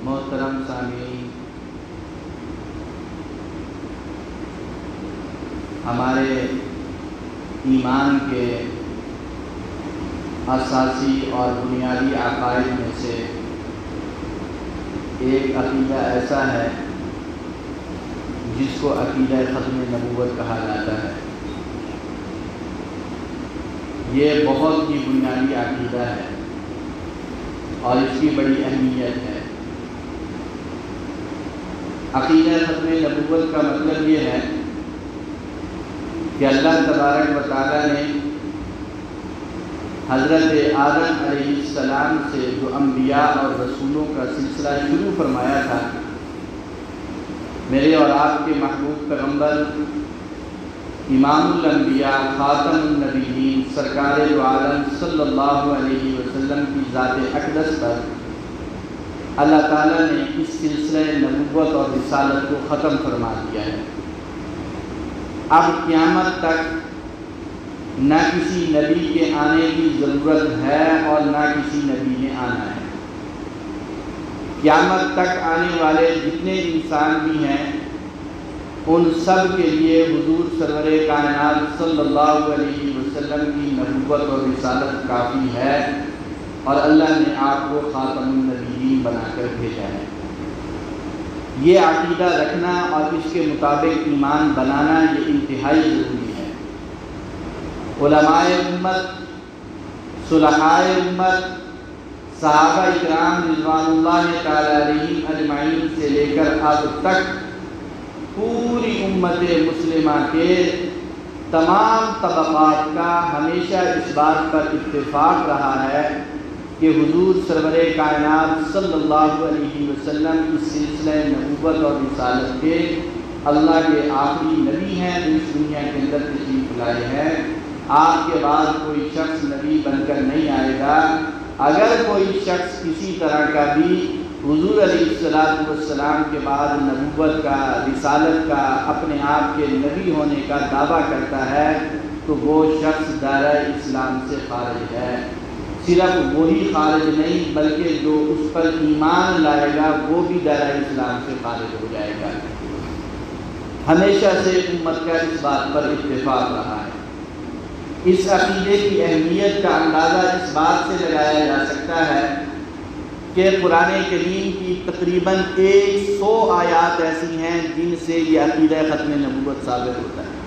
محترم سامعین، ہمارے ایمان کے اساسی اور بنیادی عقائد میں سے ایک عقیدہ ایسا ہے جس کو عقیدہ ختم نبوت کہا جاتا ہے۔ یہ بہت ہی بنیادی عقیدہ ہے اور اس کی بڑی اہمیت ہے۔ عقیدہ ختم نبوت کا مطلب یہ ہے کہ اللہ تبارک و تعالیٰ نے حضرت آدم علیہ السلام سے جو انبیاء اور رسولوں کا سلسلہ شروع فرمایا تھا، میرے اور آپ کے محبوب پیغمبر امام الانبیاء خاتم النبیین سرکار دو عالم صلی اللہ علیہ وسلم کی ذات اقدس پر اللہ تعالیٰ نے اس سلسلہ نبوت اور رسالت کو ختم فرما دیا ہے۔ اب قیامت تک نہ کسی نبی کے آنے کی ضرورت ہے اور نہ کسی نبی نے آنا ہے۔ قیامت تک آنے والے جتنے انسان بھی ہیں ان سب کے لیے حضور سرور کائنات صلی اللہ علیہ وسلم کی نبوت اور رسالت کافی ہے، اور اللہ نے آپ کو خاتم النبیین بنا کر بھیجا ہے۔ یہ عقیدہ رکھنا اور اس کے مطابق ایمان بنانا یہ انتہائی ضروری ہے۔ علماء امت، صلحائے امت، صحابہ اکرام رضوان اللہ تعالی علیہم اجمعین سے لے کر اب تک پوری امت مسلمہ کے تمام طبقات کا ہمیشہ اس بات پر اتفاق رہا ہے کہ حضور سرور کائنات صلی اللہ علیہ وسلم اس سلسلہ نبوت اور رسالت کے اللہ کے آخری نبی ہیں جو اس دنیا کے اندر تشریف لائے ہیں۔ آپ کے بعد کوئی شخص نبی بن کر نہیں آئے گا۔ اگر کوئی شخص کسی طرح کا بھی حضور علیہ السلام کے بعد نبوت کا، رسالت کا، اپنے آپ کے نبی ہونے کا دعویٰ کرتا ہے تو وہ شخص دائرہ اسلام سے خارج ہے۔ صرف وہی خارج نہیں بلکہ جو اس پر ایمان لائے گا وہ بھی دائرہ اسلام سے خارج ہو جائے گا۔ ہمیشہ سے امت کا اس بات پر اتفاق رہا ہے۔ اس عقیدے کی اہمیت کا اندازہ اس بات سے لگایا جا سکتا ہے کہ قرآن کریم کی تقریباً 100 آیات ایسی ہیں جن سے یہ عقیدہ ختم نبوت ثابت ہوتا ہے،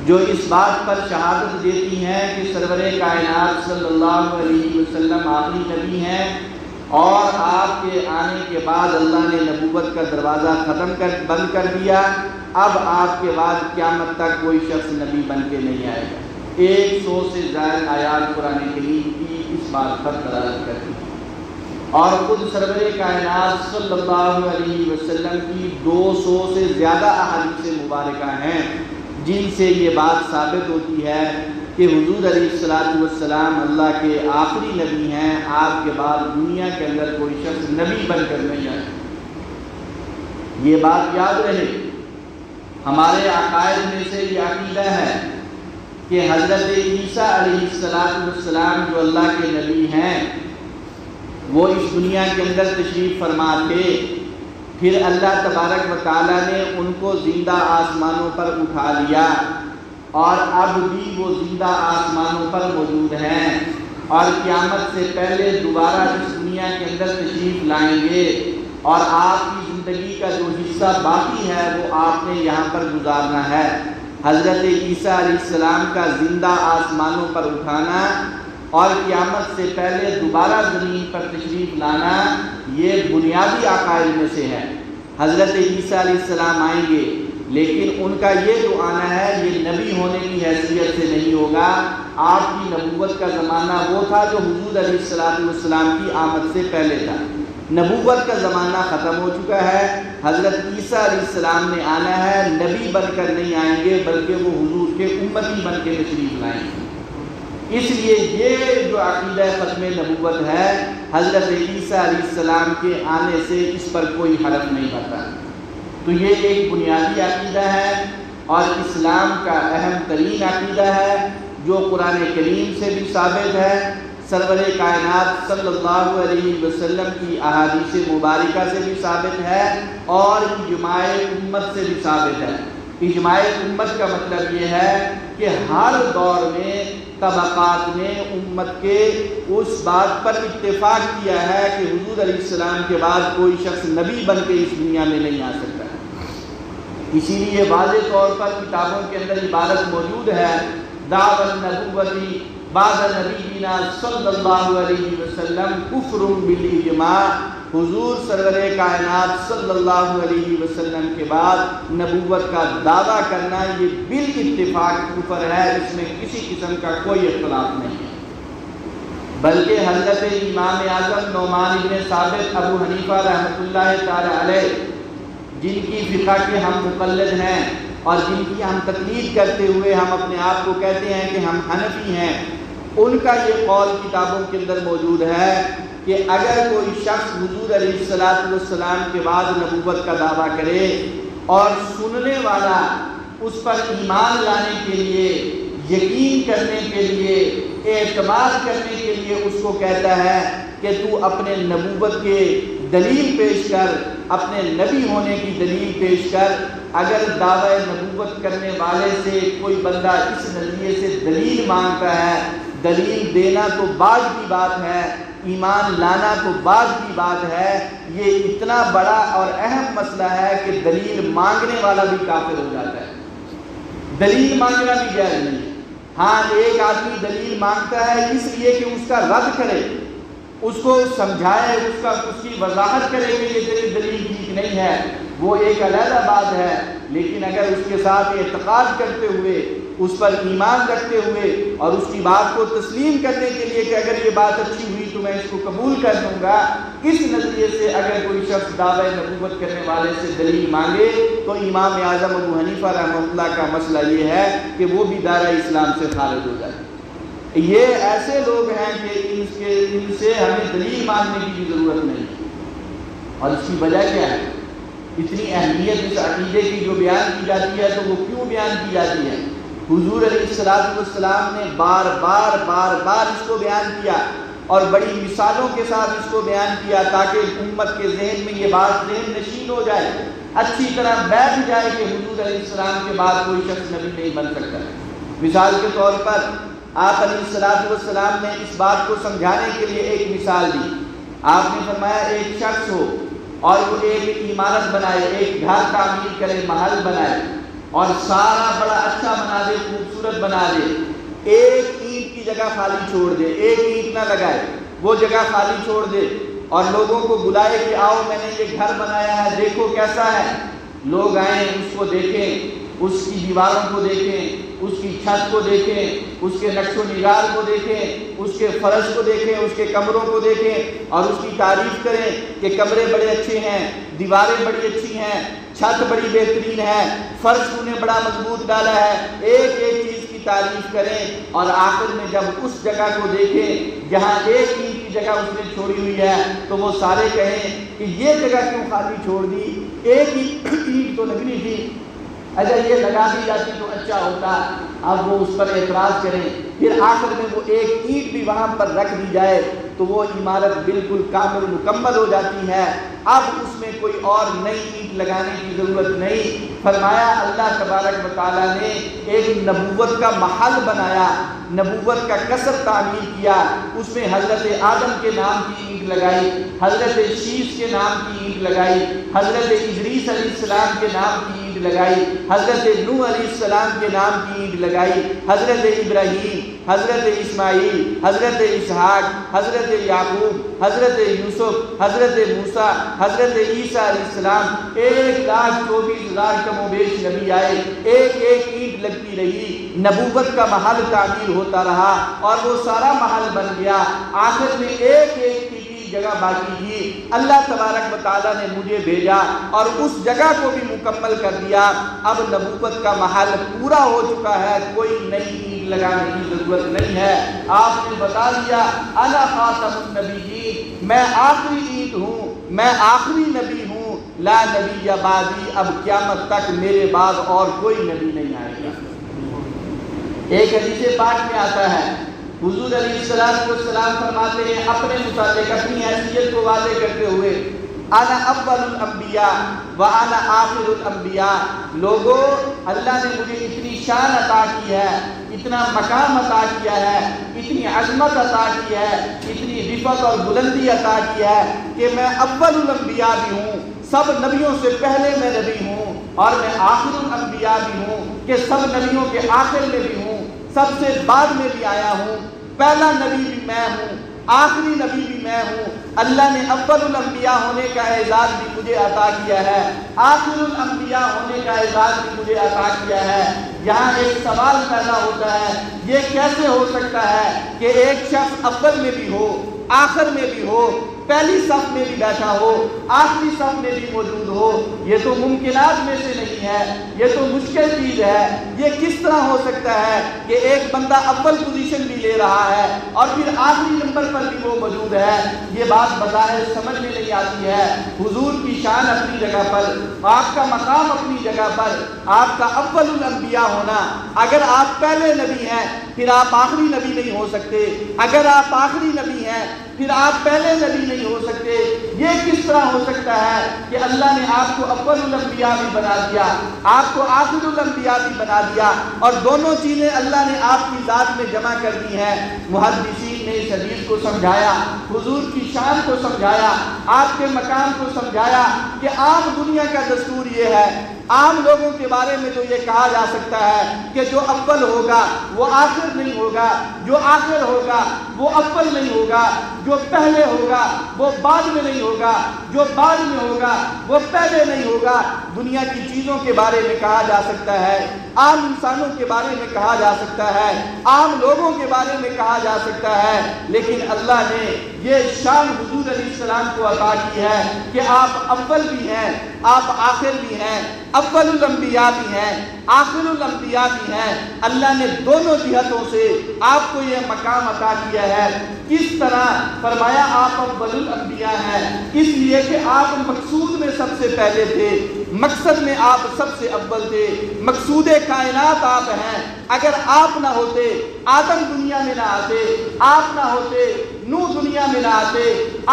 جو اس بات پر شہادت دیتی ہیں کہ سرور کائنات صلی اللہ علیہ وسلم آخری نبی ہیں، اور آپ کے آنے کے بعد اللہ نے نبوت کا دروازہ بند کر دیا۔ اب آپ کے بعد قیامت تک کوئی شخص نبی بن کے نہیں آئے گا۔ 100 سے زائد آیات قرآن کریم کی اس بات پر دلالت کرتی ہیں، اور خود سرور کائنات صلی اللہ علیہ وسلم کی 200 سے زیادہ احادیث مبارکہ ہیں جن سے یہ بات ثابت ہوتی ہے کہ حضور علیہ السلام اللہ کے آخری نبی ہیں۔ آپ کے بعد دنیا کے اندر کوئی شخص نبی بن کر نہیں آئے۔ یہ بات یاد رہے، ہمارے عقائد میں سے یہ عقیدہ ہے کہ حضرت عیسیٰ علیہ السلام جو اللہ کے نبی ہیں وہ اس دنیا کے اندر تشریف فرما تھے، پھر اللہ تبارک و تعالیٰ نے ان کو زندہ آسمانوں پر اٹھا لیا، اور اب بھی وہ زندہ آسمانوں پر موجود ہیں، اور قیامت سے پہلے دوبارہ اس دنیا کے اندر تشریف لائیں گے، اور آپ کی زندگی کا جو حصہ باقی ہے وہ آپ نے یہاں پر گزارنا ہے۔ حضرت عیسیٰ علیہ السلام کا زندہ آسمانوں پر اٹھانا اور قیامت سے پہلے دوبارہ زمین پر تشریف لانا یہ بنیادی عقائد میں سے ہے۔ حضرت عیسیٰ علیہ السلام آئیں گے، لیکن ان کا یہ جو آنا ہے یہ نبی ہونے کی حیثیت سے نہیں ہوگا۔ آپ کی نبوت کا زمانہ وہ تھا جو حضور علیہ السلام کی آمد سے پہلے تھا۔ نبوت کا زمانہ ختم ہو چکا ہے، حضرت عیسیٰ علیہ السلام نے آنا ہے، نبی بن کر نہیں آئیں گے بلکہ وہ حضور کے امتی بن کے تشریف لائیں گے۔ اس لیے یہ جو عقیدہ ختم نبوت ہے، حضرت عیسیٰ علیہ السلام کے آنے سے اس پر کوئی حرف نہیں پڑتا۔ تو یہ ایک بنیادی عقیدہ ہے اور اسلام کا اہم ترین عقیدہ ہے جو قرآن کریم سے بھی ثابت ہے، سرور کائنات صلی اللہ علیہ وسلم کی احادیث مبارکہ سے بھی ثابت ہے اور اجماع امت سے بھی ثابت ہے۔ اجماع امت کا مطلب یہ ہے کہ ہر دور میں طبقات نے امت کے اس بات پر اتفاق کیا ہے کہ حضور علیہ السلام کے بعد کوئی شخص نبی بن کے اس دنیا میں نہیں آ سکتا۔ اسی لیے واضح طور پر کتابوں کے اندر عبارت موجود ہے، دعوی النبوتی بعد نبینا صلی اللہ علیہ وسلم کفر بالاجماع، حضور سرور کائنات صلی اللہ علیہ وسلم کے بعد نبوت کا دعویٰ کرنا یہ بالاتفاق کفر ہے، اس میں کسی قسم کا کوئی اختلاف نہیں ہے۔ بلکہ حضرت امام اعظم نعمان بن ثابت ابو حنیفہ رحمۃ اللہ تعالی علیہ، جن کی فقہ کے ہم مقلد ہیں اور جن کی ہم تقلید کرتے ہوئے ہم اپنے آپ کو کہتے ہیں کہ ہم حنفی ہیں، ان کا یہ قول کتابوں کے اندر موجود ہے کہ اگر کوئی شخص حضور علیہ السلام کے بعد نبوت کا دعویٰ کرے اور سننے والا اس پر ایمان لانے کے لیے، یقین کرنے کے لیے، اعتماد کرنے کے لیے اس کو کہتا ہے کہ تو اپنے نبوت کے دلیل پیش کر، اپنے نبی ہونے کی دلیل پیش کر، اگر دعوی نبوت کرنے والے سے کوئی بندہ اس نظریے سے دلیل مانگتا ہے، دلیل دینا تو بعد کی بات ہے، ایمان لانا تو بعد کی بات ہے، یہ اتنا بڑا اور اہم مسئلہ ہے کہ دلیل مانگنے والا بھی کافر ہو جاتا ہے۔ دلیل مانگنا بھی جائز نہیں ہے۔ ہاں، ایک آدمی دلیل مانگتا ہے اس لیے کہ اس کا رد کرے، اس کو سمجھائے، اس کی وضاحت کرے کہ یہ تیری دلیل ٹھیک نہیں ہے، وہ ایک علیحدہ بات ہے۔ لیکن اگر اس کے ساتھ اعتقاد کرتے ہوئے، اس پر ایمان رکھتے ہوئے اور اس کی بات کو تسلیم کرنے کے لیے کہ اگر یہ بات اچھی ہوئی تو میں اس کو قبول کر لوں گا، اس نظریے سے اگر کوئی شخص دعوی نبوت کرنے والے سے دلیل مانگے تو امام اعظم ابو حنیفہ رحمہ اللہ کا مسئلہ یہ ہے کہ وہ بھی دائرہ اسلام سے خارج ہو جائے۔ یہ ایسے لوگ ہیں کہ ان سے ہمیں دلیل مانگنے کی بھی ضرورت نہیں، اور اس کی وجہ کیا ہے؟ اتنی اہمیت اس عقیدے کی جو بیان کی جاتی ہے تو وہ کیوں بیان کی جاتی ہے؟ حضور علیہ السلام نے بار بار اس کو بیان کیا اور بڑی مثالوں کے ساتھ اس کو بیان کیا تاکہ امت کے ذہن میں یہ بات ذہن نشین ہو جائے، اچھی طرح بیٹھ جائے کہ حضور علیہ السلام کے بعد کوئی شخص نبی نہیں بن سکتا۔ مثال کے طور پر آپ علیہ السلام نے اس بات کو سمجھانے کے لیے ایک مثال دی۔ آپ نے فرمایا ایک شخص ہو اور وہ ایک عمارت بنائے، ایک گھر تعمیر کرے، محل بنائے اور سارا بڑا اچھا بنا دے، خوبصورت بنا دے، ایک اینٹ کی جگہ خالی چھوڑ دے، ایک اینٹ نہ لگائے، وہ جگہ خالی چھوڑ دے اور لوگوں کو بلائے کہ آؤ میں نے یہ گھر بنایا ہے، دیکھو کیسا ہے۔ لوگ آئیں، اس کو دیکھیں، اس کی دیواروں کو دیکھیں، اس کی چھت کو دیکھیں، اس کے نقش و نگار کو دیکھیں، اس کے فرش کو دیکھیں، اس کے کمروں کو دیکھیں اور اس کی تعریف کریں کہ کمرے بڑے اچھے ہیں، دیواریں بڑی اچھی ہیں، چھت بڑی بہترین ہے، فرش تو نے بڑا مضبوط ڈالا ہے، ایک ایک چیز کی تعریف کریں اور آخر میں جب اس جگہ کو دیکھیں جہاں ایک اینٹ کی جگہ اس نے چھوڑی ہوئی ہے تو وہ سارے کہیں کہ یہ جگہ کیوں خالی چھوڑ دی، ایک ہی اینٹ تو لگنی تھی، اگر یہ لگا دی جاتی تو اچھا ہوتا۔ اب وہ اس پر اعتراض کریں، پھر آخر میں وہ ایک اینٹ بھی وہاں پر رکھ دی جائے تو وہ عمارت بالکل کامل مکمل ہو جاتی ہے، اب اس میں کوئی اور نئی اینٹ لگانے کی ضرورت نہیں۔ فرمایا اللہ تبارک و تعالیٰ نے ایک نبوت کا محل بنایا، نبوت کا قصر تعمیر کیا، اس میں حضرت آدم کے نام کی اینٹ لگائی، حضرت شیش کے نام کی اینٹ لگائی، حضرت ادریس علیہ السلام کے نام کی اینٹ لگائی، حضرت نوح علیہ السلام کے نام کی اینٹ لگائی، حضرت ابراہیم، حضرت اسماعیل، حضرت اسحاق، حضرت یعقوب، حضرت یوسف، حضرت موسیٰ، حضرت عیسیٰ علیہ السلام، 1,24,000 کم و بیش نبی آئے، ایک ایک اینٹ لگتی رہی، نبوت کا محل تعمیر ہوتا رہا اور وہ سارا محل بن گیا، آخر میں ایک ایک کی جگہ باقی تھی، اللہ تبارک و تعالیٰ نے مجھے بھیجا اور اس جگہ کو بھی مکمل کر دیا، اب نبوت کا محل پورا ہو چکا ہے، کوئی نئی اینٹ لگانے کی ضرورت نہیں ہے۔ آپ نے بتا دیا انا خاتم النبیین، میں آخری اینٹ ہوں، میں آخری نبی ہوں، لا نبی بعدی، اب قیامت تک میرے بعد اور کوئی نبی نہیں آئے گا۔ ایک حدیث پاک میں آتا ہے حضور علیہ السلام فرماتے ہیں اپنے متعلق اپنی حیثیت کو واضح کرتے ہوئے، انا اول الانبیاء وانا آخر الانبیاء، لوگوں اللہ نے مجھے اتنی شان عطا کی ہے، اتنا مقام عطا کیا ہے، اتنی عظمت عطا کی ہے، اتنی رفعت اور بلندی عطا کی ہے کہ میں اول الانبیاء بھی ہوں، سب نبیوں سے پہلے میں نبی ہوں، اور میں آخر الانبیاء بھی ہوں کہ سب نبیوں کے آخر میں بھی ہوں، سب سے بعد میں بھی آیا ہوں، پہلا نبی بھی میں ہوں، آخری نبی بھی میں ہوں۔ اللہ نے اول الانبیاء ہونے کا اعزاز بھی مجھے عطا کیا ہے، آخر الانبیاء ہونے کا اعزاز بھی مجھے عطا کیا ہے۔ یہاں ایک سوال پیدا ہوتا ہے، یہ کیسے ہو سکتا ہے کہ ایک شخص اول میں بھی ہو، آخر میں بھی ہو، پہلی صف میں بھی بیٹھا ہو، آخری صف میں بھی موجود ہو؟ یہ تو ممکنات میں سے نہیں ہے، یہ تو مشکل چیز ہے۔ یہ کس طرح ہو سکتا ہے کہ ایک بندہ اول پوزیشن بھی لے رہا ہے اور پھر آخری نمبر پر بھی وہ موجود ہے؟ یہ بات بظاہر سمجھ میں نہیں آتی ہے۔ حضور کی شان اپنی جگہ پر، آپ کا مقام اپنی جگہ پر، آپ کا اول الانبیاء ہونا، اگر آپ پہلے نبی ہیں پھر آپ آخری نبی نہیں ہو سکتے، اگر آپ آخری نبی ہیں پھر آپ پہلے نبی نہیں ہو سکتے۔ یہ کس طرح ہو سکتا ہے کہ اللہ نے آپ کو اول الانبیاء بھی بنا دیا، آپ کو آخر الانبیاء بھی بنا دیا، اور دونوں چیزیں اللہ نے آپ کی ذات میں جمع کر دی ہیں؟ محدثین نے اس حدیث کو سمجھایا، حضور کی شان کو سمجھایا، آپ کے مقام کو سمجھایا کہ عام دنیا کا دستور یہ ہے، عام لوگوں کے بارے میں تو یہ کہا جا سکتا ہے کہ جو اول ہوگا وہ آخر نہیں ہوگا، جو آخر ہوگا وہ اول نہیں ہوگا، جو پہلے ہوگا وہ بعد میں نہیں ہوگا، جو بعد میں ہوگا وہ پہلے نہیں ہوگا۔ دنیا کی چیزوں کے بارے میں کہا جا سکتا ہے، عام انسانوں کے بارے میں کہا جا سکتا ہے، عام لوگوں کے بارے میں کہا جا سکتا ہے، لیکن اللہ نے یہ شان حضور علیہ السلام کو عطا کی ہے کہ آپ اول بھی ہیں، آپ آخر بھی ہیں، اول الانبیاء بھی ہیں، آخر الانبیاء بھی ہیں۔ اللہ نے دونوں جہتوں سے آپ کو یہ مقام عطا کیا ہے۔ کس طرح؟ فرمایا آپ اول الانبیاء ہیں اس لیے کہ آپ مقصود میں سب سے پہلے تھے، مقصد میں آپ سب سے اول تھے، مقصود کائنات آپ ہیں۔ اگر آپ نہ ہوتے، آدم دنیا میں نہ آتے، آپ نہ ہوتے، نوح دنیا میں نہ آتے،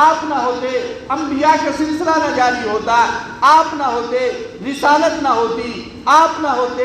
آپ نہ ہوتے، انبیاء کا سلسلہ نہ جاری ہوتا، آپ نہ ہوتے، رسالت نہ ہوتی، آپ نہ ہوتے،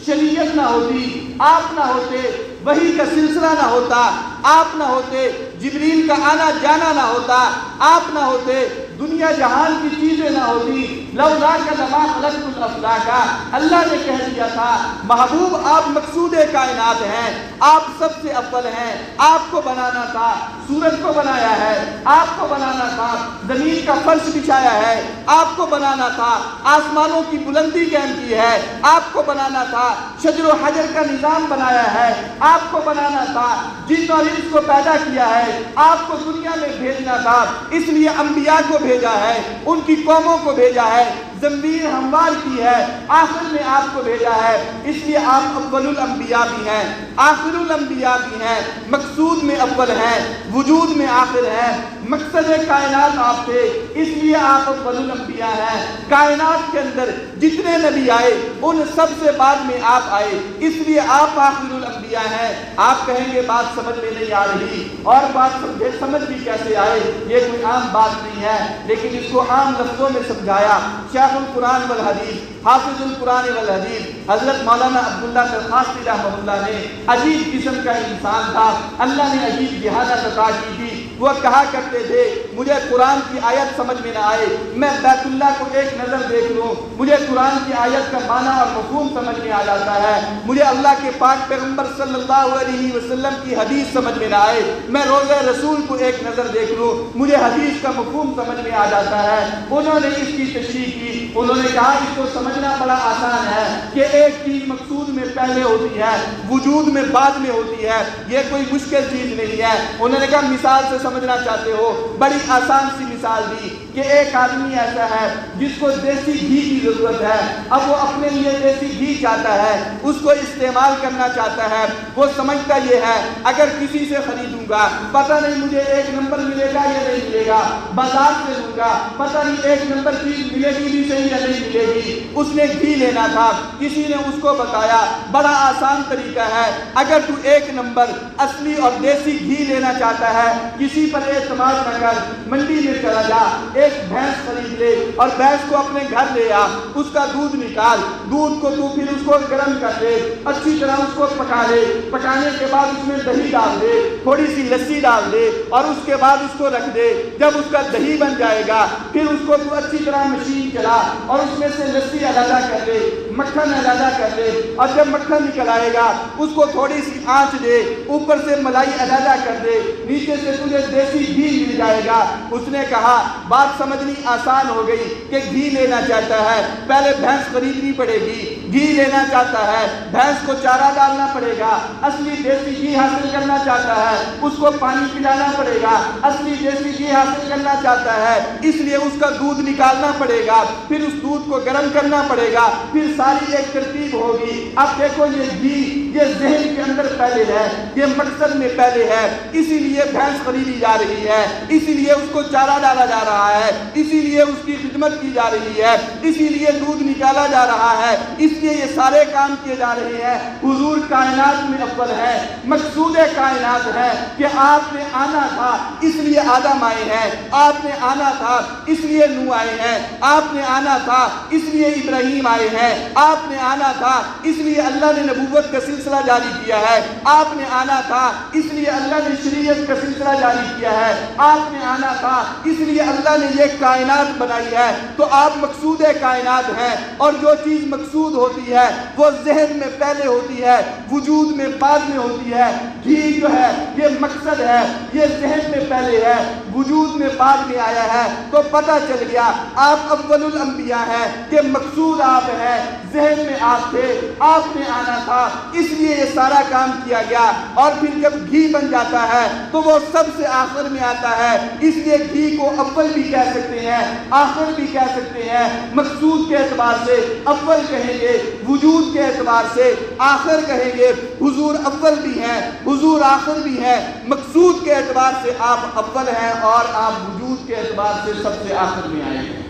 شریعت نہ ہوتی، آپ نہ ہوتے، وحی کا سلسلہ نہ ہوتا، آپ نہ ہوتے، جبریل کا آنا جانا نہ ہوتا، آپ نہ ہوتے، دنیا جہان کی چیزیں نہ ہوتی، لولاک لما خلقت الافلاک، اللہ نے کہہ دیا تھا محبوب آپ مقصود کائنات ہیں، آپ سب سے اول ہیں، آپ کو بنانا تھا، سورج کو بنایا ہے، آپ کو بنانا تھا، زمین کا فرش بچھایا ہے، آپ کو بنانا تھا، آسمانوں کی بلندی قائم کی ہے، آپ کو بنانا تھا، شجر و حجر کا نظام بنایا ہے، آپ کو بنانا تھا، جن اور انس کو پیدا کیا ہے، آپ کو دنیا میں بھیجنا تھا، اس لیے انبیاء کو بھیجا ہے، ان کی قوموں کو بھیجا ہے، زمین ہموار کی ہے، آخر میں آپ کو بھیجا ہے، اس لیے آپ اول الانبیاء بھی ہیں، آخر الانبیاء بھی ہیں، مقصود میں اول ہیں، وجود میں آخر ہیں، مقصد کائنات آپ تھے، اس لیے آپ اول الانبیاء ہیں۔ کائنات کے اندر جتنے نبی آئے ان سب سے بعد میں آپ آئے، اس لیے آپ آخر الانبیاء ہیں۔ آپ کہیں گے بات سمجھ میں نہیں آ رہی، اور بات سمجھ بھی کیسے آئے؟ یہ کوئی عام بات نہیں ہے، لیکن اس کو عام لفظوں میں سمجھایا۔ شیخ القرآن والحدیث، حافظ القرآن والحدیث حضرت مولانا عبداللہ درخواستی رحمہ اللہ نے عجیب قسم کا انسان تھا، اللہ نے عجیب ذہانت عطا کی تھی۔ وہ کہا کرتے تھے مجھے قرآن کی آیت سمجھ میں نہ آئے، میں بیت اللہ کو ایک نظر دیکھ لوں، مجھے قرآن کی آیت کا معنی اور مفہوم سمجھ میں آ جاتا ہے، مجھے اللہ کے پاک پیغمبر صلی اللہ علیہ وسلم کی حدیث سمجھ میں نہ آئے، میں روضہ رسول کو ایک نظر دیکھ لوں، مجھے حدیث کا مفہوم سمجھ میں آ جاتا ہے۔ انہوں نے اس کی تشریح کی، انہوں نے کہا اس کو سمجھنا بڑا آسان ہے کہ ایک چیز مقصود میں پہلے ہوتی ہے، وجود میں بعد میں ہوتی ہے، یہ کوئی مشکل چیز نہیں ہے۔ انہوں نے کہا مثال سے سمجھنا چاہتے ہو، بڑی آسان سی مثال دی کہ ایک آدمی ایسا ہے جس کو دیسی گھی کی ضرورت ہے، اب وہ اپنے لیے دیسی گھی چاہتا ہے، اس کو استعمال کرنا چاہتا ہے، وہ سمجھتا یہ ہے اگر کسی سے خریدوں گا پتہ نہیں مجھے 1 نمبر ملے گا یا نہیں ملے گا، بازار سے لوں گا پتہ نہیں 1 نمبر چیز ملے گی بھی صحیح یا نہیں ملے گی۔ اس نے گھی لینا تھا، کسی نے اس کو بتایا بڑا آسان طریقہ ہے، اگر تو 1 نمبر اصلی اور دیسی گھی لینا چاہتا ہے کسی پر اعتماد نہ کر، منڈی میں چلا جا، ایک بھینس خرید لے اور بھینس کو اپنے گھر لے آ، اس کا دودھ نکال، دودھ کو تو پھر اس کو گرم کر لے، اچھی طرح اس کو پکا لے، پکانے کے بعد اس میں دہی ڈال دے، تھوڑی سی لسی ڈال دے اور اس کے بعد اس کو رکھ دے، جب اس کا دہی بن جائے گا پھر اس کو تو اچھی طرح مشین چلا اور اس میں سے لسی علیحدہ کر لے، مکھن علیحدہ کر لے، اور جب مکھن نکل آئے گا اس کو تھوڑی سی آنچ دے، اوپر سے ملائی علیحدہ کر دے، نیچے سے تجھے دیسی گھی مل جائے گا۔ اس نے کہا بات سمجھنی آسان ہو گئی کہ گھی لینا چاہتا ہے پہلے بھینس خریدنی پڑے گی، گھی لینا چاہتا ہے بھینس کو چارہ ڈالنا پڑے گا، اصلی دیسی گھی حاصل کرنا چاہتا ہے اس کو پانی پلانا پڑے گا، اصلی دیسی گھی حاصل کرنا چاہتا ہے اس لیے اس کا دودھ نکالنا پڑے گا، پھر اس دودھ کو گرم کرنا پڑے گا، پھر ساری ایک ترتیب ہوگی۔ اب دیکھو یہ گھی یہ ذہن کے اندر پہلے ہے، یہ مقصد میں پہلے ہے، اسی لیے بھینس خریدی جا رہی ہے، اسی لیے اس کو چارہ ڈالا جا رہا ہے، اسی لیے اس کی خدمت کی جا رہی ہے، اسی لیے دودھ نکالا جا رہا ہے، اس لیے یہ سارے کام کیے جا رہے ہیں۔ حضور کائنات میں اول ہے، مقصود کائنات ہے کہ آپ نے آنا تھا اس لیے آدم آئے ہیں، آپ نے آنا تھا اس لیے نوح آئے ہیں، آپ نے آنا تھا اس لیے ابراہیم آئے ہیں، آپ نے آنا تھا اس لیے اللہ نے نبوت کا سلسلہ جاری کیا ہے، آپ نے آنا تھا اس لیے اللہ نے شریعت کا سلسلہ جاری کیا ہے، آپ نے آنا تھا اس لیے اللہ نے یہ کائنات بنائی ہے۔ تو آپ مقصود کائنات ہیں، اور جو چیز مقصود ہوتی ہے وہ ذہن میں پہلے ہوتی ہے، وجود میں بعد میں ہوتی ہے۔ گھی جو ہے یہ مقصد ہے، یہ ذہن میں پہلے ہے، وجود میں بعد میں آیا ہے، تو پتہ چل گیا آپ اول الانبیاء ہیں کہ مقصود آپ ہیں، ذہن میں آپ تھے، آپ نے آنا تھا اس لیے یہ سارا کام کیا گیا۔ اور پھر جب گھی بن جاتا ہے تو وہ سب سے آخر میں آتا ہے، اس لیے گھی کو اول بھی کہہ سکتے ہیں آخر بھی کہہ سکتے ہیں، مقصود کے اعتبار سے اول کہیں گے، وجود کے اعتبار سے آخر کہیں گے۔ حضور اول بھی ہیں، حضور آخر بھی ہیں، مقصود کے اعتبار سے آپ اول ہیں اور آپ وجود کے اعتبار سے سب سے آخر میں آئے ہیں۔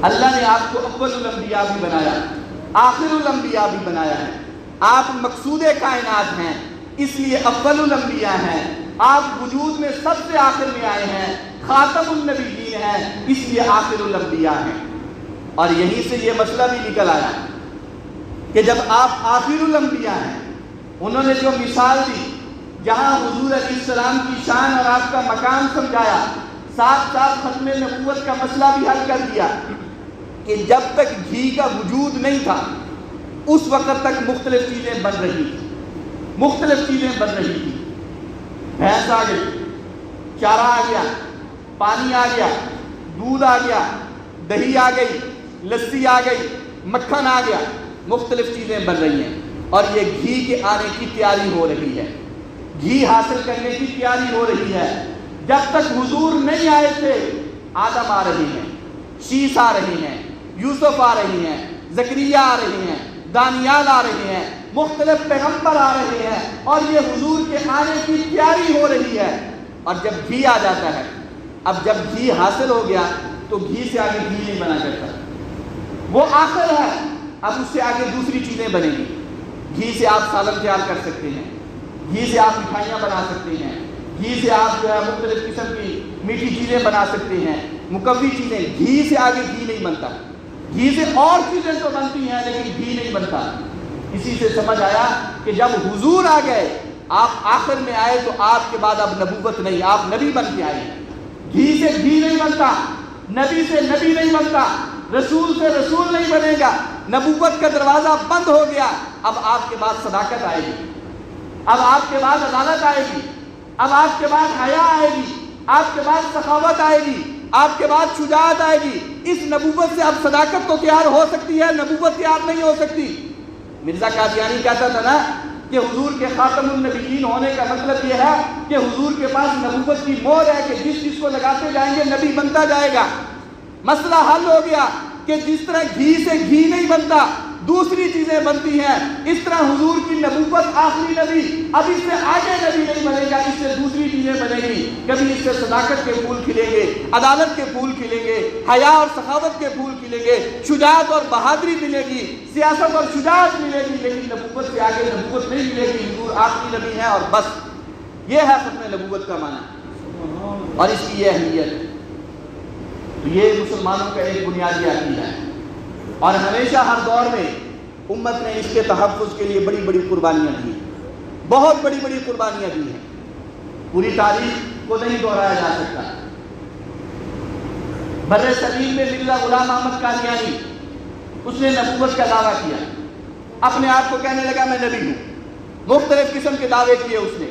اللہ نے آپ کو اول الانبیاء بھی بنایا، آخر الانبیاء بھی بنایا ہے۔ آپ مقصود کائنات ہیں اس لیے اول الانبیاء ہیں، آپ وجود میں سب سے آخر میں آئے ہیں، خاتم النبیین ہیں اس لیے آخر الانبیاء ہیں۔ اور یہیں سے یہ مسئلہ بھی نکل آیا کہ جب آپ آخر الانبیاء ہیں، انہوں نے جو مثال دی جہاں حضور علیہ السلام کی شان اور آپ کا مقام سمجھایا، ساتھ ساتھ ختم نبوت کا مسئلہ بھی حل کر دیا کہ جب تک گھی کا وجود نہیں تھا اس وقت تک مختلف چیزیں بن رہی تھی، مختلف چیزیں بن رہی تھی۔ بھینس آ گئی، چارہ آ گیا، پانی آ گیا، دودھ آ گیا، دہی آ گئی، لسی آ گئی، مکھن آ گیا، مختلف چیزیں بن رہی ہیں۔ اور یہ گھی کے آنے کی تیاری ہو رہی ہے، گھی حاصل کرنے کی تیاری ہو رہی ہے۔ جب تک حضور نہیں آئے تھے آدم آ رہے ہیں، شیس آ رہے ہیں، یوسف آ رہے ہیں، زکریا آ رہے ہیں، دانیال آ رہے ہیں، مختلف پیغمبر آ رہے ہیں، اور یہ حضور کے آنے کی تیاری ہو رہی ہے۔ اور جب گھی آ جاتا ہے، اب جب گھی حاصل ہو گیا تو گھی سے آگے گھی نہیں بنا کرتا، وہ آخر ہے، اب اس سے آگے دوسری چیزیں بنیں گی۔ گھی سے آپ سالن تیار کر سکتے ہیں، گھی سے آپ مٹھائیاں بنا سکتے ہیں، گھی سے آپ جو ہے مختلف قسم کی میٹھی چیزیں بنا سکتے ہیں، مقوی چیزیں۔ گھی سے آگے گھی نہیں بنتا، گھی سے اور چیزیں تو بنتی ہیں لیکن گھی نہیں بنتا۔ اسی سے سمجھ آیا کہ جب حضور آ گئے، آپ آخر میں آئے تو آپ کے بعد اب نبوت نہیں، آپ نبی بن کے آئے۔ گھی سے گھی نہیں بنتا، نبی سے نبی نہیں بنتا، رسول سے رسول نہیں بنے گا، نبوت کا دروازہ بند ہو گیا۔ اب آپ کے بعد صداقت آئے گی، اب آپ کے بعد عدالت آئے گی، اب آپ کے بعد حیا آئے گی، آپ کے بعد سخاوت آئے گی، آپ کے بعد شجاعت آئے گی۔ اس نبوت سے اب صداقت تو تیار ہو سکتی ہے، نبوت تیار نہیں ہو سکتی۔ مرزا قادیانی کہتا تھا نا کہ حضور کے خاتم النبیین ہونے کا مطلب یہ ہے کہ حضور کے پاس نبوت کی مہر ہے کہ جس چیز کو لگاتے جائیں گے نبی بنتا جائے گا۔ مسئلہ حل ہو گیا کہ جس طرح گھی سے گھی نہیں بنتا، دوسری چیزیں بنتی ہیں، اس طرح حضور کی نبوت آخری نبی، اب اس سے آگے نبی نہیں بنے گا، اس سے دوسری چیزیں بنے گی۔ کبھی اس سے صداقت کے پھول کھلیں گے، عدالت کے پھول کھلیں گے، حیا اور سخاوت کے پھول کھلیں گے، شجاعت اور بہادری ملے گی، سیاست اور شجاعت ملے گی، لیکن نبوت سے آگے نبوت نہیں ملے گی۔ حضور آخری نبی ہے اور بس، یہ ہے ختم نبوت کا معنی اور اس کی یہ اہمیت۔ تو یہ مسلمانوں کا ایک بنیادی عقیدہ ہے، اور ہمیشہ ہر دور میں امت نے اس کے تحفظ کے لیے بڑی بڑی قربانیاں دی ہیں، بہت بڑی بڑی قربانیاں دی ہیں، پوری تاریخ کو نہیں دہرایا جا سکتا۔ بر صغیر میں مرزا غلام احمد قادیانی، اس نے نبوت کا دعویٰ کیا، اپنے آپ کو کہنے لگا میں نبی ہوں، مختلف قسم کے دعوے کیے اس نے،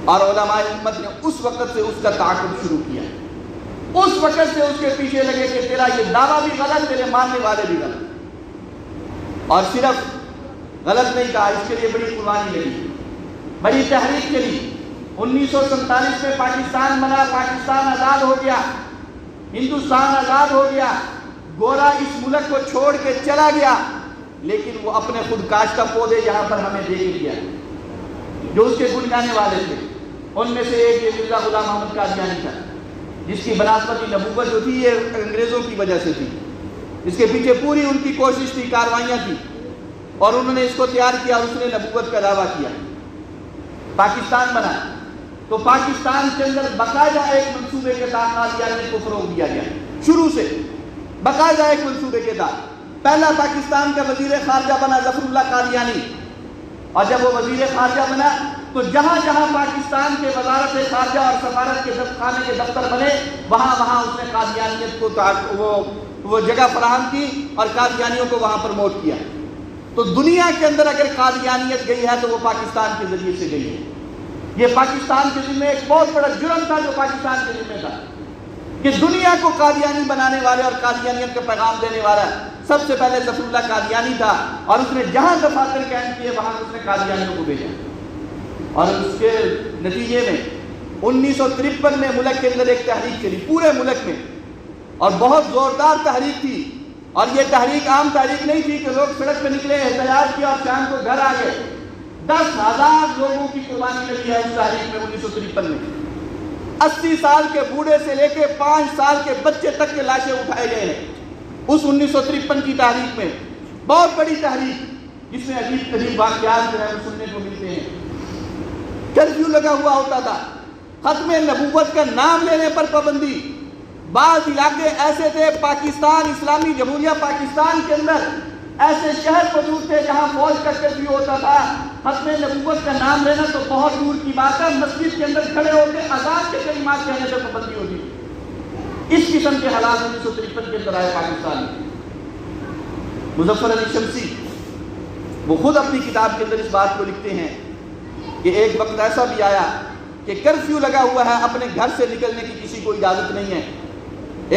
اور علماء امت نے اس وقت سے اس کا تعاقب شروع کیا، اس وقت سے اس کے پیچھے لگے کہ تیرا یہ دعویٰ بھی غلط، تیرے ماننے والے بھی غلط، اور صرف غلط نہیں کہا، اس کے لیے بڑی قربانی لگی، بڑی تحریک چلی۔ 1947 میں پاکستان بنا، پاکستان آزاد ہو گیا، ہندوستان آزاد ہو گیا، گورا اس ملک کو چھوڑ کے چلا گیا، لیکن وہ اپنے خود کاشتہ پودے یہاں پر ہمیں دے کے گیا، جو اس کے گن گانے والے تھے۔ ان میں سے ایک یہ مرزا غلام احمد قادیانی تھا، جس کی بنسبت نبوت جو تھی یہ انگریزوں کی وجہ سے تھی، اس کے پیچھے پوری ان کی کوشش تھی، کاروائیاں تھی، اور انہوں نے اس کو تیار کیا، اس نے نبوت کا دعویٰ کیا۔ پاکستان بنا تو پاکستان کے اندر باقاعدہ ایک منصوبے کے تحت قادیانیت کو فروغ دیا گیا، شروع سے باقاعدہ ایک منصوبے کے تحت۔ پہلا پاکستان کا وزیر خارجہ بنا ظفر اللہ قادیانی، اور جب وہ وزیر خارجہ بنا تو جہاں جہاں پاکستان کے وزارت خارجہ اور سفارت کے خانے کے دفتر بنے، وہاں وہاں اس نے قادیانیت کو وہ جگہ فراہم کی اور قادیانیوں کو وہاں پروموٹ کیا۔ تو دنیا کے اندر اگر قادیانیت گئی ہے تو وہ پاکستان کے ذریعے سے گئی ہے۔ یہ پاکستان کے ذمہ ایک بہت بڑا جرم تھا جو پاکستان کے ذمہ تھا، کہ دنیا کو قادیانی بنانے والے اور قادیانیت کا پیغام دینے والا سب سے پہلے ظفر اللہ قادیانی تھا، اور اس نے جہاں دفاتر قائم کیے وہاں اس نے قادیانیوں کو بھیجا، اور اس کے نتیجے میں 1953 میں ملک کے اندر ایک تحریک چلی پورے ملک میں، اور بہت زوردار تحریک تھی، اور یہ تحریک عام تحریک نہیں تھی کہ لوگ سڑک پہ نکلے، احتجاج کیا اور شام کو گھر آ گئے۔ 10,000 لوگوں کی قربانی لگی ہے اس تحریک میں 1953 میں۔ 80 سال کے بوڑھے سے لے کے 5 سال کے بچے تک کے لاشیں اٹھائے گئے ہیں اس 1953 کی تحریک میں۔ بہت بڑی تحریک جس میں عجیب ترین واقعات جو ہے وہ سننے کو ملتے ہیں۔ کرفیو لگا ہوا ہوتا تھا، ختم نبوت کا نام لینے پر پابندی۔ بعض علاقے ایسے تھے پاکستان اسلامی جمہوریہ پاکستان کے اندر، ایسے شہر موجود تھے جہاں فوج کا کرفیو ہوتا تھا، ختم نبوت کا نام لینا تو بہت دور کی بات ہے، مسجد کے اندر کھڑے ہو کے اذان کے کلمات کہنے پر پابندی ہوتی تھی۔ اس قسم کے حالات 1953 کے اندر آئے پاکستان میں۔ مظفر علی شمسی وہ خود اپنی کتاب کے اندر اس بات کو لکھتے ہیں کہ ایک وقت ایسا بھی آیا کہ کرفیو لگا ہوا ہے، اپنے گھر سے نکلنے کی کسی کو اجازت نہیں ہے۔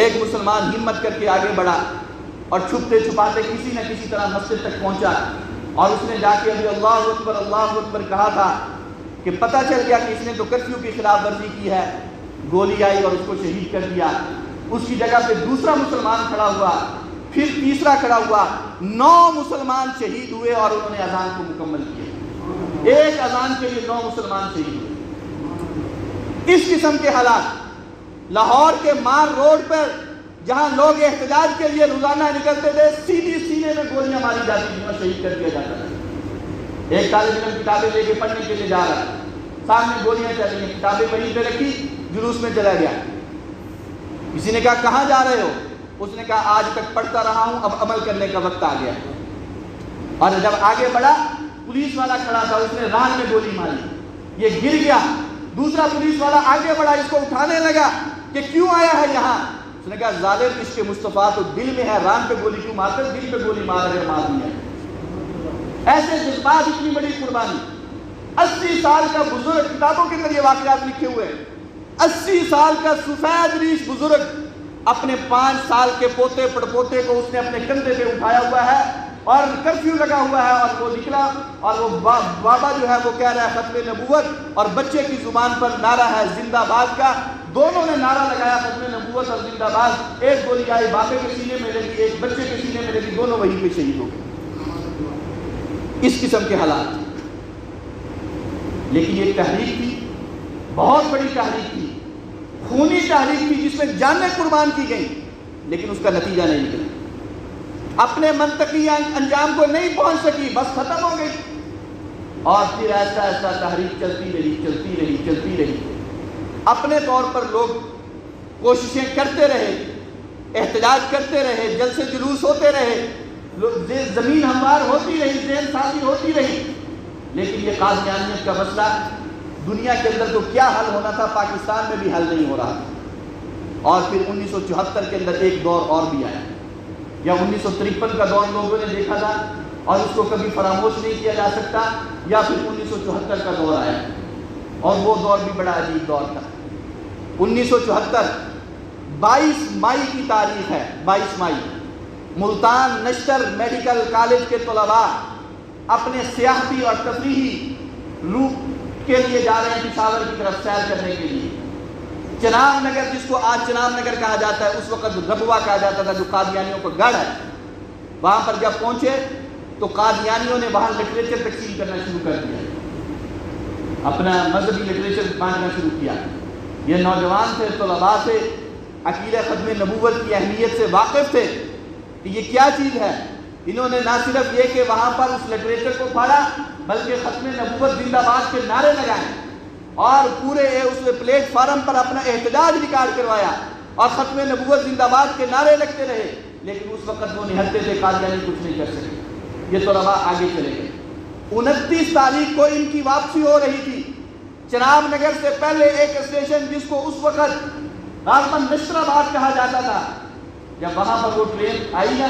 ایک مسلمان ہمت کر کے آگے بڑھا اور چھپتے چھپاتے کسی نہ کسی طرح مسجد تک پہنچا، اور اس نے جا کے ابھی اللہ اکبر کہا تھا کہ پتہ چل گیا کہ اس نے تو کرفیو کی خلاف ورزی کی ہے، گولی آئی اور اس کو شہید کر دیا۔ اس کی جگہ پہ دوسرا مسلمان کھڑا ہوا، پھر تیسرا کھڑا ہوا، 9 مسلمان شہید ہوئے اور انہوں نے اذان کو مکمل کیا۔ ایک اذان کے لیے 9 مسلمان شہید ہوئے۔ اس قسم کے حالات لاہور کے مار روڈ پر جہاں لوگ احتجاج کے لیے روزانہ نکلتے تھے، سیدھی سینے میں گولیاں ماری جاتی تھیں اور شہید کر دیا جاتا تھا۔ ایک طالب علم کتابیں لے کے پڑھنے کے لیے جا رہا ہے، سامنے گولیاں چل رہی ہیں، کتابیں وہیں پہ رکھی، جلوس میں چلا گیا۔ کسی نے کہا کہاں جا رہے ہو؟ اس نے کہا آج تک پڑھتا رہا ہوں، اب عمل کرنے کا وقت آ گیا۔ اور جب آگے بڑھا پولیس والا کھڑا تھا، اس نے ران میں گولی ماری، یہ گر گیا۔ دوسرا پولیس والا آگے بڑھا، اس کو اٹھانے لگا کہ کیوں آیا ہے یہاں؟ اس نے کہا ظالم عشق مصطفیٰ تو دل میں ہے، ران پہ گولی کیوں مارتے؟ دل پہ گولی مار رہے مار دیا۔ ایسے جذبات، اتنی بڑی قربانی۔ 80 سال کا بزرگ، کتابوں کے اندر یہ واقعات لکھے ہوئے ہیں، 80 سال کا سفید ریش بزرگ اپنے 5 سال کے پوتے پڑپوتے کو اس نے اپنے کندھے پہ اٹھایا ہوا ہے اور کرفیو لگا ہوا ہے، اور وہ نکلا اور وہ بابا جو ہے وہ کہہ رہا ہے ختم نبوت، اور بچے کی زبان پر نعرہ ہے زندہ باد کا. دونوں نے نعرہ لگایا ختم نبوت اور زندہ باد. ایک گولی آئی بابے کے سینے میں لگی، ایک بچے کے سینے میں لگی، دونوں وہیں پہ شہید ہو گئے. اس قسم کے حالات. لیکن یہ تحریک تھی، بہت بڑی تحریک تھی، خونی تحریک تھی، جس میں جانیں قربان کی گئیں، لیکن اس کا نتیجہ نہیں نکلا. اپنے منطقی انجام کو نہیں پہنچ سکی، بس ختم ہو گئی. اور پھر ایسا ایسا تحریک چلتی رہی. اپنے طور پر لوگ کوششیں کرتے رہے، احتجاج کرتے رہے، جلسے جلوس ہوتے رہے، زمین ہموار ہوتی رہی، ذہن سازی ہوتی رہی. لیکن یہ قادیانیت کا مسئلہ دنیا کے اندر تو کیا حل ہونا تھا، پاکستان میں بھی حل نہیں ہو رہا تھا. اور پھر 1974 کے اندر ایک دور اور بھی آیا، یا 1953 کا دور لوگوں نے دیکھا تھا اور اس کو کبھی فراموش نہیں کیا جا سکتا، یا پھر 1974 کا دور آیا، اور وہ دور بھی بڑا عجیب دور تھا. 1974 22 مئی کی تاریخ ہے. 22 مئی ملتان نشتر میڈیکل کالج کے طلباء اپنے سیاحتی اور تفریحی روٹ کے لیے جا رہے ہیں پشاور کی طرف سیر کرنے کے لیے. چناب نگر، جس کو آج چناب نگر کہا جاتا ہے، اس وقت ربوہ کہا جاتا تھا، جو قادیانیوں کا گڑھ ہے. وہاں پر جب پہنچے تو قادیانیوں نے وہاں لٹریچر تقسیم کرنا شروع کر دیا، اپنا مذہبی لٹریچر بانٹنا شروع کیا. یہ نوجوان تھے، طلباء تھے، عقیدہ ختم نبوت کی اہمیت سے واقف تھے کہ یہ کیا چیز ہے. انہوں نے نہ صرف یہ کہ وہاں پر اس لٹریچر کو پڑھا، بلکہ ختم نبوت زندہ باد کے نعرے لگائے، اور پورے اس پلیٹ فارم پر اپنا احتجاج ریکارڈ کروایا، اور ختم نبوت زندہ باد کے نعرے لگتے رہے. لیکن اس وقت وہ نہتے تھے، قادیانی کچھ نہیں کر سکے. یہ طلباء آگے چلے گئے. 29 تاریخ کو ان کی واپسی ہو رہی تھی. چناب نگر سے پہلے ایک اسٹیشن جس کو اس وقت غالباً نشتر آباد کہا جاتا تھا، جب وہاں پر وہ ٹرین آئی نا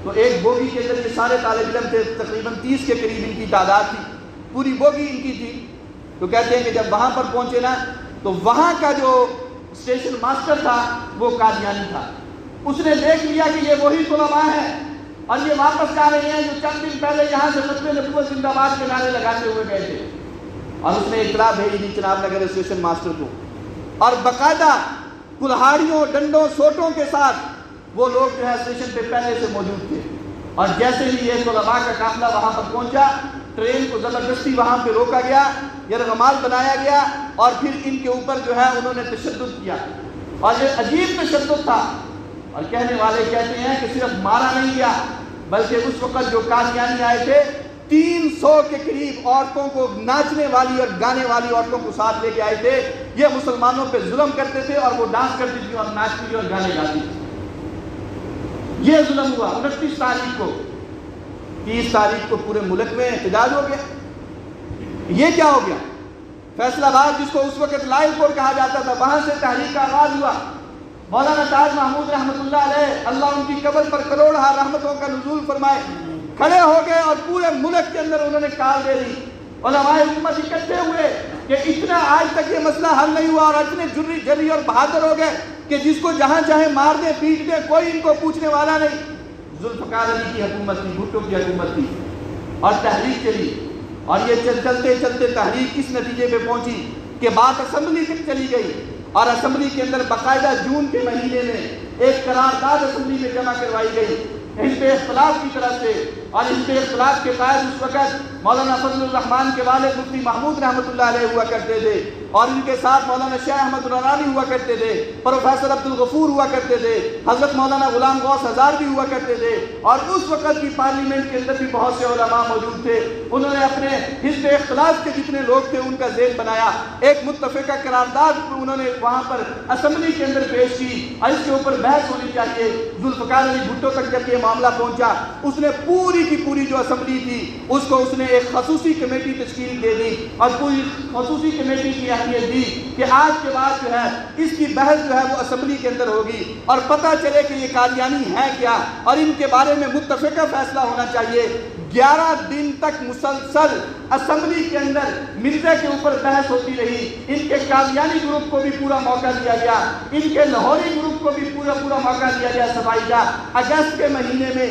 تو ایک بوگی کے اندر یہ سارے طالب علم تھے، تقریباً 30 کے قریب ان کی تعداد تھی، پوری بوگی ان کی تھی. تو کہتے ہیں کہ جب وہاں پر پہنچے نا تو وہاں کا جو اسٹیشن ماسٹر تھا وہ قادیانی تھا. اس نے دیکھ لیا کہ یہ وہی طلباء ہیں اور یہ واپس جا رہے ہیں جو چند دن پہلے یہاں سے ختم نبوت زندہ باد کے نعرے لگاتے ہوئے گئے تھے. اور اس نے اطلاع بھیج دی چناب نگر اسٹیشن ماسٹر کو، اور باقاعدہ کلہاڑیوں، ڈنڈوں، سوٹوں کے ساتھ وہ لوگ جو ہے اسٹیشن پہ پہلے سے موجود تھے. اور جیسے ہی یہ طلباء کا قافلہ وہاں پر پہنچا، ٹرین کو زبردستی وہاں پہ روکا گیا، یرغمال بنایا گیا، اور پھر ان کے اوپر جو ہے انہوں نے تشدد کیا. اور یہ عجیب تشدد تھا. اور کہنے والے کہتے ہیں کہ صرف مارا نہیں گیا، بلکہ اس وقت جو قادیانی آئے تھے 300 کے قریب عورتوں کو، ناچنے والی اور گانے والی عورتوں کو ساتھ لے کے آئے تھے. یہ مسلمانوں پہ ظلم کرتے تھے، اور وہ ڈانس کرتی تھی اور ناچتی تھی اور گانے گاتی تھی. یہ ظلم ہوا 29 تاریخ کو. 30 تاریخ کو پورے ملک میں احتجاج ہو گیا. یہ کیا ہو گیا؟ فیصل آباد، جس کو اس وقت لائل پور کہا جاتا تھا، وہاں سے تحریک کا آغاز ہوا. مولانا تاج محمود رحمۃ اللہ علیہ، اللہ ان کی قبر پر کروڑہا رحمتوں کا نزول فرمائے، کھڑے ہو گئے اور پورے ملک کے اندر انہوں نے کال دے دی. علماء امت اکٹھے ہوئے کہ اتنا آج تک یہ مسئلہ حل نہیں ہوا، اور اتنے جری اور بہادر ہو گئے کہ جس کو جہاں چاہے مار دیں، پیٹ دیں، کوئی ان کو پوچھنے والا نہیں. ذوالفقار علی کی حکومت تھی، بھٹو کی حکومت تھی، اور تحریک چلی. اور یہ چلتے چلتے تحریک اس نتیجے پہ پہنچی کہ بات اسمبلی تک چلی گئی، اور اسمبلی کے اندر باقاعدہ جون کے مہینے میں ایک قرارداد اسمبلی میں جمع کروائی گئی حزب اختلاف کی طرف سے. اور حزب اختلاف کے قائد اس وقت مولانا فضل الرحمان کے والد مفتی محمود رحمۃ اللہ علیہ ہوا کرتے تھے، اور ان کے ساتھ مولانا شیخ احمد الرانی ہوا کرتے تھے، پروفیسر عبد الغفور ہوا کرتے تھے، حضرت مولانا غلام غوث ہزار بھی ہوا کرتے تھے. اور اس وقت کی پارلیمنٹ کے اندر بھی بہت سے علماء موجود تھے. انہوں نے اپنے حزب اختلاف کے جتنے لوگ تھے ان کا ذہن بنایا، ایک متفقہ قرارداد انہوں نے وہاں پر اسمبلی کے اندر پیش کی، اور اس کے اوپر بحث ہونی چاہیے. ذوالفقار علی بھٹو تک جب یہ معاملہ پہنچا، اس نے پوری کی پوری جو اسمبلی تھی اس کو اس نے ایک خصوصی کمیٹی تشکیل دے دی، اور پوری خصوصی کمیٹی کی اہمیت دی کہ آج کے بعد جو ہے اس کی بحث جو ہے وہ اسمبلی کے اندر ہوگی، اور پتہ چلے کہ یہ قادیانی ہے کیا، اور ان کے بارے میں متفقہ فیصلہ ہونا چاہیے. 11 دن تک مسلسل اسمبلی کے اندر مرزا کے اوپر بحث ہوتی رہی. ان کے قادیانی گروپ کو بھی پورا موقع دیا گیا، ان کے لاہوری گروپ کو بھی پورا موقع دیا گیا صفائی کا. اگست کے مہینے میں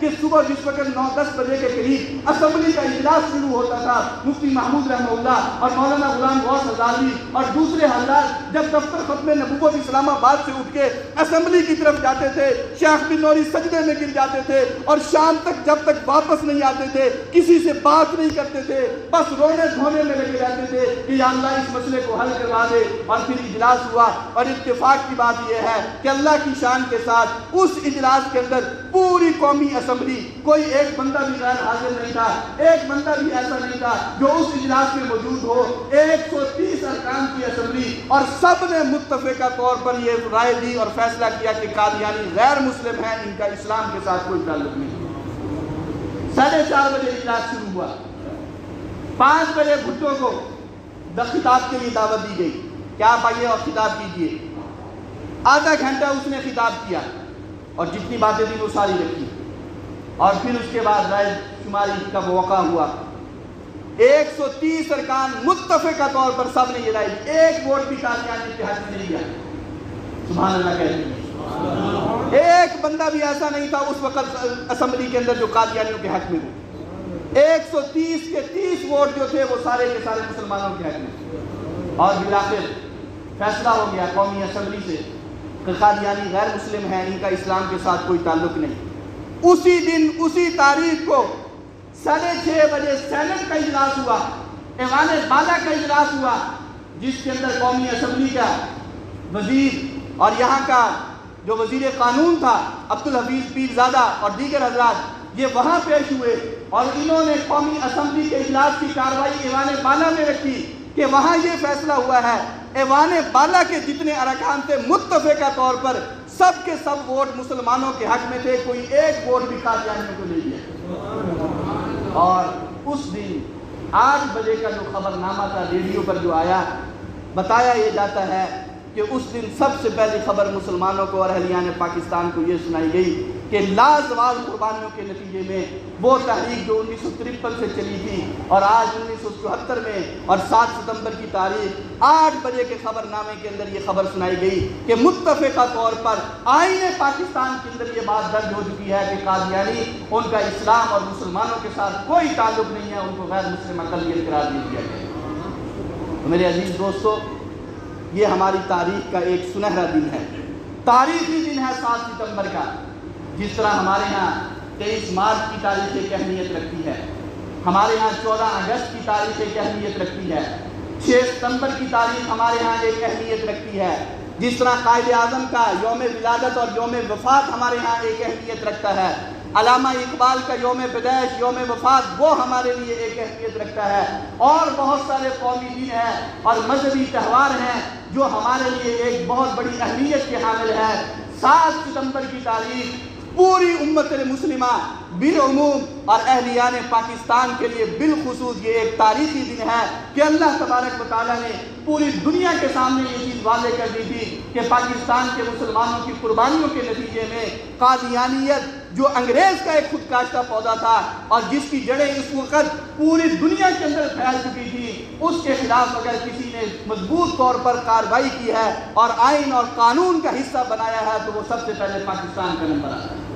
کہ صبح جس وقت 9-10 بجے کے قریب اسمبلی کا اجلاس شروع ہوتا تھا، مفتی محمود رحمہ اللہ اور مولانا غلام غوث ہزاروی اور دوسرے حضرات جب دفتر ختم نبوت اسلام آباد سے اٹھ کے اسمبلی کی طرف جاتے تھے، شیخ بن نوری سجدے میں گر جاتے تھے اور شام تک جب تک واپس نہیں آتے تھے کسی سے بات نہیں کرتے تھے، بس رونے دھونے میں لگے رہتے تھے کہ یا اللہ اس مسئلے کو حل کروا دے۔ اور پھر اجلاس ہوا، اور اتفاق کی بات یہ ہے کہ اللہ کی شان کے ساتھ اس اجلاس کے اندر پوری قومی اسمبلی، کوئی ایک بندہ بھی غیر حاضر نہیں تھا، ایک بندہ بھی ایسا نہیں تھا جو اس اجلاس میں موجود ہو۔ 130 ارکان کی اسمبلی، اور سب نے متفقہ طور پر یہ رائے دی اور فیصلہ کیا کہ قادیانی غیر مسلم ہیں، ان کا اسلام کے ساتھ کوئی تعلق نہیں۔ 4:30 بجے اجلاس شروع ہوا، 5 بجے بھٹو کو خطاب کے لیے دعوت دی گئی کہ آپ آئیے اور خطاب کیجئے۔ آدھا گھنٹہ اس نے خطاب کیا اور جتنی باتیں تھیں وہ ساری رکھی، اور پھر اس کے بعد رائے شماری کا موقع ہوا۔ 130 ارکان متفقہ طور پر سب نے یہ رائے دی، ایک ووٹ بھی قادیانی کے حق میں نہیں گیا۔ سبحان اللہ کہتے ہیں، ایک بندہ بھی ایسا نہیں تھا اس وقت اسمبلی کے اندر جو قادیانیوں کے حق میں ہو۔ 130 کے 30 ووٹ جو تھے وہ سارے کے سارے مسلمانوں کے حق میں، اور بالآخر فیصلہ ہو گیا قومی اسمبلی سے کہ قادیانی غیر مسلم ہیں، ان کا اسلام کے ساتھ کوئی تعلق نہیں۔ اسی دن اسی تاریخ کو 6:30 بجے سینٹ کا اجلاس ہوا، ایوان بالا کا اجلاس ہوا، جس کے اندر قومی اسمبلی کا وزیر اور یہاں کا جو وزیر قانون تھا عبدالحفیظ پیرزادہ اور دیگر حضرات یہ وہاں پیش ہوئے، اور انہوں نے قومی اسمبلی کے اجلاس کی کارروائی ایوان بالا میں رکھی کہ وہاں یہ فیصلہ ہوا ہے، ایوان بالا کے جتنے ارکان تھے متفقہ طور پر سب کے سب ووٹ مسلمانوں کے حق میں تھے، کوئی ایک ووٹ بھی قادیانیوں کو نہیں دیا۔ اور اس دن 8 بجے کا جو خبر نامہ تھا ریڈیو پر جو آیا، بتایا یہ جاتا ہے کہ اس دن سب سے پہلی خبر مسلمانوں کو اور اہلیان پاکستان کو یہ سنائی گئی کہ لازوال قربانیوں کے نتیجے میں وہ تحریک جو 1953 سے چلی تھی اور آج 1974 میں اور 7 ستمبر کی تاریخ 8 بجے کے خبر نامے کے اندر یہ خبر سنائی گئی کہ متفقہ طور پر آئین پاکستان کے اندر یہ بات درج ہو چکی ہے کہ قادیانی ان کا اسلام اور مسلمانوں کے ساتھ کوئی تعلق نہیں ہے، ان کو غیر مسلم اقلیت قرار دے دیا گیا۔ تو میرے عزیز دوستو، یہ ہماری تاریخ کا ایک سنہرا دن ہے، تاریخی دن ہے 7 ستمبر کا۔ جس طرح ہمارے ہاں 23 مارچ کی تاریخ ایک اہمیت رکھتی ہے، ہمارے ہاں 14 اگست کی تاریخ ایک اہمیت رکھتی ہے، 6 ستمبر کی تاریخ ہمارے ہاں ایک اہمیت رکھتی ہے، جس طرح قائد اعظم کا یوم ولادت اور یوم وفات ہمارے ہاں ایک اہمیت رکھتا ہے، علامہ اقبال کا یوم پیدائش یوم وفات وہ ہمارے لیے ایک اہمیت رکھتا ہے، اور بہت سارے قومی دن ہیں اور مذہبی تہوار ہیں جو ہمارے لیے ایک بہت بڑی اہمیت کے حامل ہے۔ 7 ستمبر کی تاریخ پوری امت مسلمہ بالعموم اور اہلیان پاکستان کے لیے بالخصوص یہ ایک تاریخی دن ہے کہ اللہ تبارک و تعالیٰ نے پوری دنیا کے سامنے یہ چیز واضح کر دی تھی کہ پاکستان کے مسلمانوں کی قربانیوں کے نتیجے میں قادیانیت جو انگریز کا ایک خود کاشتہ پودا تھا اور جس کی جڑیں اس وقت پوری دنیا کے اندر پھیل چکی تھی، اس کے خلاف اگر کسی نے مضبوط طور پر کارروائی کی ہے اور آئین اور قانون کا حصہ بنایا ہے تو وہ سب سے پہلے پاکستان کا نمبر آتا ہے۔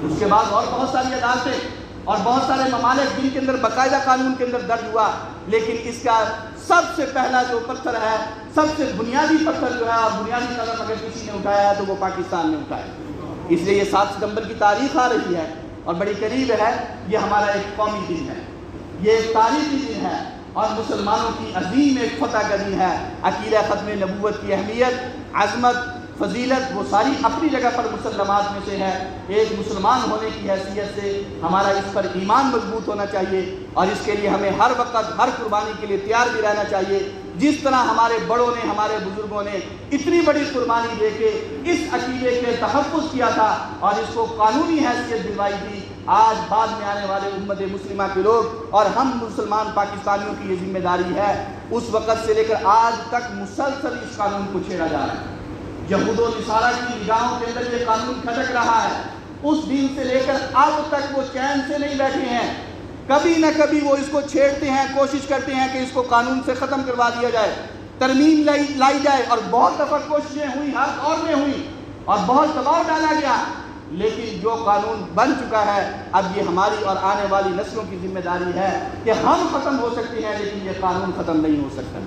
اس کے بعد اور بہت ساری عدالتیں اور بہت سارے ممالک جن کے اندر باقاعدہ قانون کے اندر درج ہوا، لیکن اس کا سب سے پہلا جو پتھر ہے، سب سے بنیادی پتھر جو ہے اور بنیادی قدم اگر کسی نے اٹھایا ہے تو وہ پاکستان نے اٹھایا۔ اس لیے یہ 7 ستمبر کی تاریخ آ رہی ہے اور بڑی قریب ہے، یہ ہمارا ایک قومی دن ہے، یہ ایک تاریخی دن ہے اور مسلمانوں کی عظیم ایک فتح کا دن ہے۔ عقیدہ ختم نبوت کی اہمیت، عظمت، فضیلت وہ ساری اپنی جگہ پر مسلمات میں سے ہے۔ ایک مسلمان ہونے کی حیثیت سے ہمارا اس پر ایمان مضبوط ہونا چاہیے اور اس کے لیے ہمیں ہر وقت ہر قربانی کے لیے تیار بھی رہنا چاہیے۔ جس طرح ہمارے بڑوں نے، ہمارے بزرگوں نے اتنی بڑی قربانی دے کے اس عقیدے کے تحفظ کیا تھا اور اس کو قانونی حیثیت دلوائی تھی، آج بعد میں آنے والے امت مسلمہ کے لوگ اور ہم مسلمان پاکستانیوں کی یہ ذمہ داری ہے۔ اس وقت سے لے کر آج تک مسلسل اس قانون کو چھیڑا جا رہا ہے، یہود و نصارہ کی نگاہوں کے اندر یہ قانون کھٹک رہا ہے۔ اس دن سے لے کر اب تک وہ چین سے نہیں بیٹھے ہیں، کبھی نہ کبھی وہ اس کو چھیڑتے ہیں، کوشش کرتے ہیں کہ اس کو قانون سے ختم کروا دیا جائے، ترمیم لائی جائے، اور بہت دفعہ کوششیں ہوئی، ہر دور میں ہوئی اور بہت دباؤ ڈالا گیا، لیکن جو قانون بن چکا ہے اب یہ ہماری اور آنے والی نسلوں کی ذمہ داری ہے کہ ہم ختم ہو سکتے ہیں لیکن یہ قانون ختم نہیں ہو سکتا۔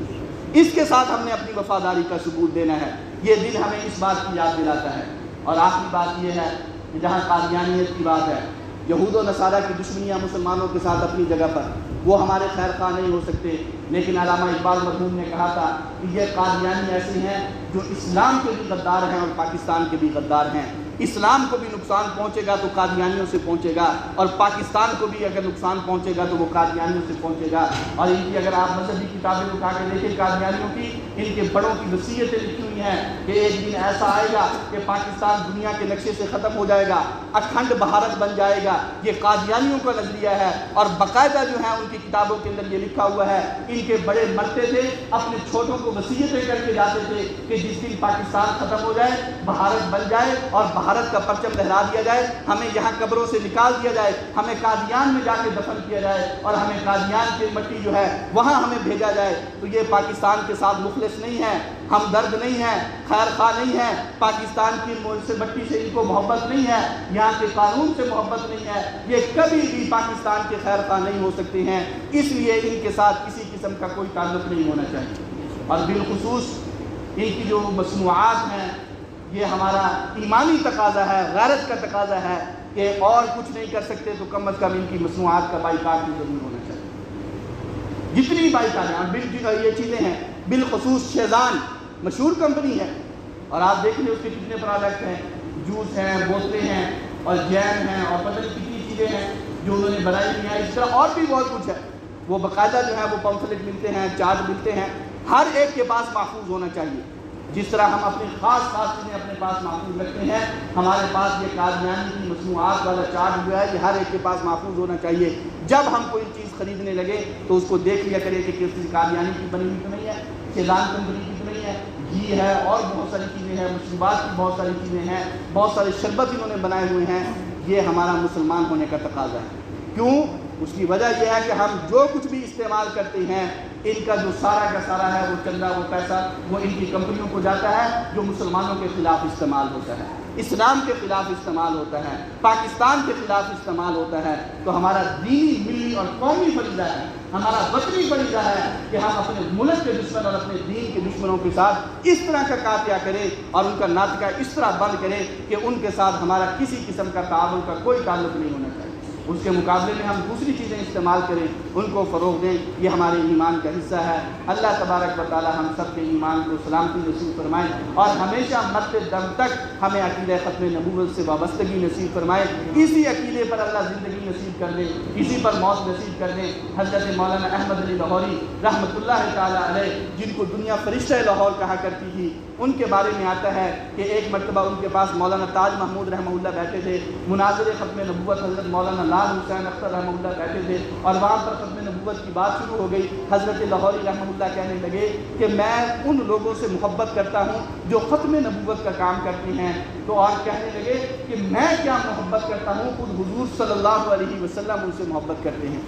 اس کے ساتھ ہم نے اپنی وفاداری کا ثبوت دینا ہے۔ یہ دن ہمیں اس بات کی یاد دلاتا ہے۔ اور آخری بات یہ ہے کہ جہاں قادیانیت کی بات ہے، یہود و نصارہ کی دشمنیاں مسلمانوں کے ساتھ اپنی جگہ پر، وہ ہمارے خیر خواہ نہیں ہو سکتے، لیکن علامہ اقبال مرحوم نے کہا تھا کہ یہ قادیانی ایسے ہیں جو اسلام کے بھی غدار ہیں اور پاکستان کے بھی غدار ہیں۔ اسلام کو بھی نقصان پہنچے گا تو قادیانیوں سے پہنچے گا، اور پاکستان کو بھی اگر نقصان پہنچے گا تو وہ قادیانیوں سے پہنچے گا۔ اور ان کی اگر آپ مذہبی کتابیں اٹھا کے دیکھیں قادیانیوں کی، ان کے بڑوں کی وصیتیں لکھی ہوئی ہیں کہ ایک دن ایسا آئے گا کہ پاکستان دنیا کے نقشے سے ختم ہو جائے گا، اکھنڈ بھارت بن جائے گا۔ یہ قادیانیوں کا نظریہ ہے، اور باقاعدہ جو ہے ان کی کتابوں کے اندر یہ لکھا ہوا ہے۔ ان کے بڑے مرتے تھے، اپنے چھوٹوں کو وصیتیں کر کے جاتے تھے کہ جس دن پاکستان ختم ہو جائے، بھارت بن جائے اور بھارت کا پرچم لہرا دیا جائے، ہمیں یہاں قبروں سے نکال دیا جائے، ہمیں قادیان میں جا کے دفن کیا جائے، اور ہمیں قادیان کی مٹی جو ہے وہاں ہمیں بھیجا جائے۔ تو یہ پاکستان کے ساتھ مخلص نہیں ہے، ہمدرد نہیں ہے، خیر خواہ نہیں ہے، پاکستان کی مٹی سے ان کو محبت نہیں ہے، یہاں کے قانون سے محبت نہیں ہے، یہ کبھی بھی پاکستان کے خیر خواہ نہیں ہو سکتے ہیں۔ اس لیے ان کے ساتھ کسی قسم کا کوئی تعلق نہیں ہونا چاہیے۔ اور بالخصوص ان کی جو مصنوعات ہیں، یہ ہمارا ایمانی تقاضا ہے، غیرت کا تقاضا ہے کہ اور کچھ نہیں کر سکتے تو کم از کم ان کی مصنوعات کا بائیکاٹ بھی ضرور ہونا چاہیے۔ جتنی بائیکاٹ ہیں، یہ چیزیں ہیں، بالخصوص شیزان مشہور کمپنی ہے، اور آپ دیکھ لیں اس کے کتنے پروڈکٹ ہیں، جوس ہیں، بوتلیں ہیں، اور جیم ہیں، اور پتہ نہیں کتنی چیزیں ہیں جو انہوں نے بنائی ہوئی ہیں۔ اس طرح اور بھی بہت کچھ ہے، وہ باقاعدہ جو ہے وہ پمفلٹ ملتے ہیں، چارٹ ملتے ہیں، ہر ایک کے پاس محفوظ ہونا چاہیے۔ جس طرح ہم اپنی خاص چیزیں اپنے پاس محفوظ رکھتے ہیں، ہمارے پاس یہ قادیانی کی مصنوعات والا چارٹ جو ہے یہ ہر ایک کے پاس محفوظ ہونا چاہیے۔ جب ہم کوئی چیز خریدنے لگے تو اس کو دیکھ لیا کرے کہ کسی قادیانی کی بنی ہوئی تو نہیں ہے، شیزان کمپنی کی تو نہیں ہے، گھی ہے اور بہت ساری چیزیں ہیں، مشروبات کی بہت ساری چیزیں ہیں، بہت سارے شربت انہوں نے بنائے ہوئے ہیں۔ یہ ہمارا مسلمان ہونے کا تقاضا ہے۔ کیوں؟ اس کی وجہ یہ ہے کہ ہم جو کچھ بھی استعمال کرتے ہیں، ان کا جو سارا کا سارا ہے وہ چندہ، وہ پیسہ وہ ان کی کمپنیوں کو جاتا ہے، جو مسلمانوں کے خلاف استعمال ہوتا ہے، اسلام کے خلاف استعمال ہوتا ہے، پاکستان کے خلاف استعمال ہوتا ہے۔ تو ہمارا دینی، ملی اور قومی فریضہ ہے، ہمارا وطنی فریضہ ہے کہ ہم اپنے ملک کے دشمن اور اپنے دین کے دشمنوں کے ساتھ اس طرح کا قاطع کریں اور ان کا ناطقہ اس طرح بند کریں کہ ان کے ساتھ ہمارا کسی قسم کا تعاون کا کوئی تعلق نہیں ہونا چاہیے۔ اس کے مقابلے میں ہم دوسری چیزیں استعمال کریں، ان کو فروغ دیں، یہ ہمارے ایمان کا حصہ ہے۔ اللہ تبارک و تعالی ہم سب کے ایمان کو سلامتی نصیب فرمائے، اور ہمیشہ مرتے دم تک ہمیں عقیدہ ختم نبوت سے وابستگی نصیب فرمائے۔ اسی عقیدے پر اللہ زندگی نصیب کر دے، اسی پر موت نصیب کر دے۔ حضرت مولانا احمد علی لاہوری رحمۃ اللہ تعالی علیہ، جن کو دنیا فرشتہ لاہور کہا کرتی تھی، ان کے بارے میں آتا ہے کہ ایک مرتبہ ان کے پاس مولانا تاج محمود رحمہ اللہ بیٹھے تھے، مناظر ختم نبوت حضرت مولانا لال حسین اختر رحمہ اللہ بیٹھے تھے، اور وہاں پر ختم نبوت کی بات شروع ہو گئی۔ حضرت لاہوری رحمہ اللہ کہنے لگے کہ میں ان لوگوں سے محبت کرتا ہوں جو ختم نبوت کا کام کرتے ہیں، تو اور کہنے لگے کہ میں کیا محبت کرتا ہوں، خود حضور صلی اللہ علیہ وسلم ان سے محبت کرتے ہیں۔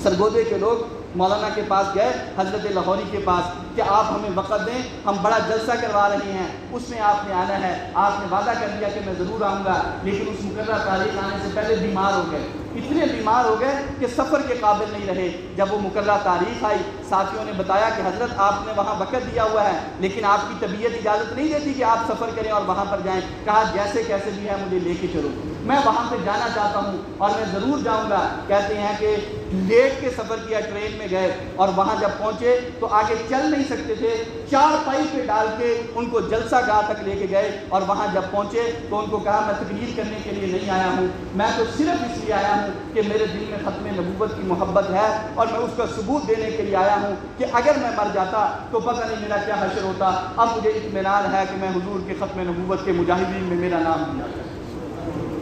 سرگودے کے لوگ مولانا کے پاس گئے، حضرت لاہوری کے پاس، کہ آپ ہمیں وقت دیں، ہم بڑا جلسہ کروا رہے ہیں، اس میں آپ نے آنا ہے، آپ نے وعدہ کر دیا کہ میں ضرور آؤں گا، لیکن اس مقررہ تاریخ آنے سے پہلے بیمار ہو گئے، اتنے بیمار ہو گئے کہ سفر کے قابل نہیں رہے۔ جب وہ مقررہ تاریخ آئی، ساتھیوں نے بتایا کہ حضرت آپ نے وہاں وقت دیا ہوا ہے، لیکن آپ کی طبیعت اجازت نہیں دیتی کہ آپ سفر کریں اور وہاں پر جائیں۔ کہا جیسے کیسے بھی ہے مجھے لے کے چلو، میں وہاں پہ جانا چاہتا ہوں اور میں ضرور جاؤں گا۔ کہتے ہیں کہ لیٹ کے سفر کیا، ٹرین میں گئے، اور وہاں جب پہنچے تو آگے چل نہیں سکتے تھے، چار پائی پہ ڈال کے ان کو جلسہ گاہ تک لے کے گئے، اور وہاں جب پہنچے تو ان کو کہا میں تقریر کرنے کے لیے نہیں آیا ہوں، میں تو صرف اس لیے آیا ہوں کہ میرے دل میں ختم نبوت کی محبت ہے، اور میں اس کا ثبوت دینے کے لیے آیا ہوں کہ اگر میں مر جاتا تو پتہ نہیں میرا کیا حشر ہوتا۔ اب مجھے اطمینان ہے کہ میں حضور کے ختم نبوت کے مجاہدین میں میرا نام دیا ہے۔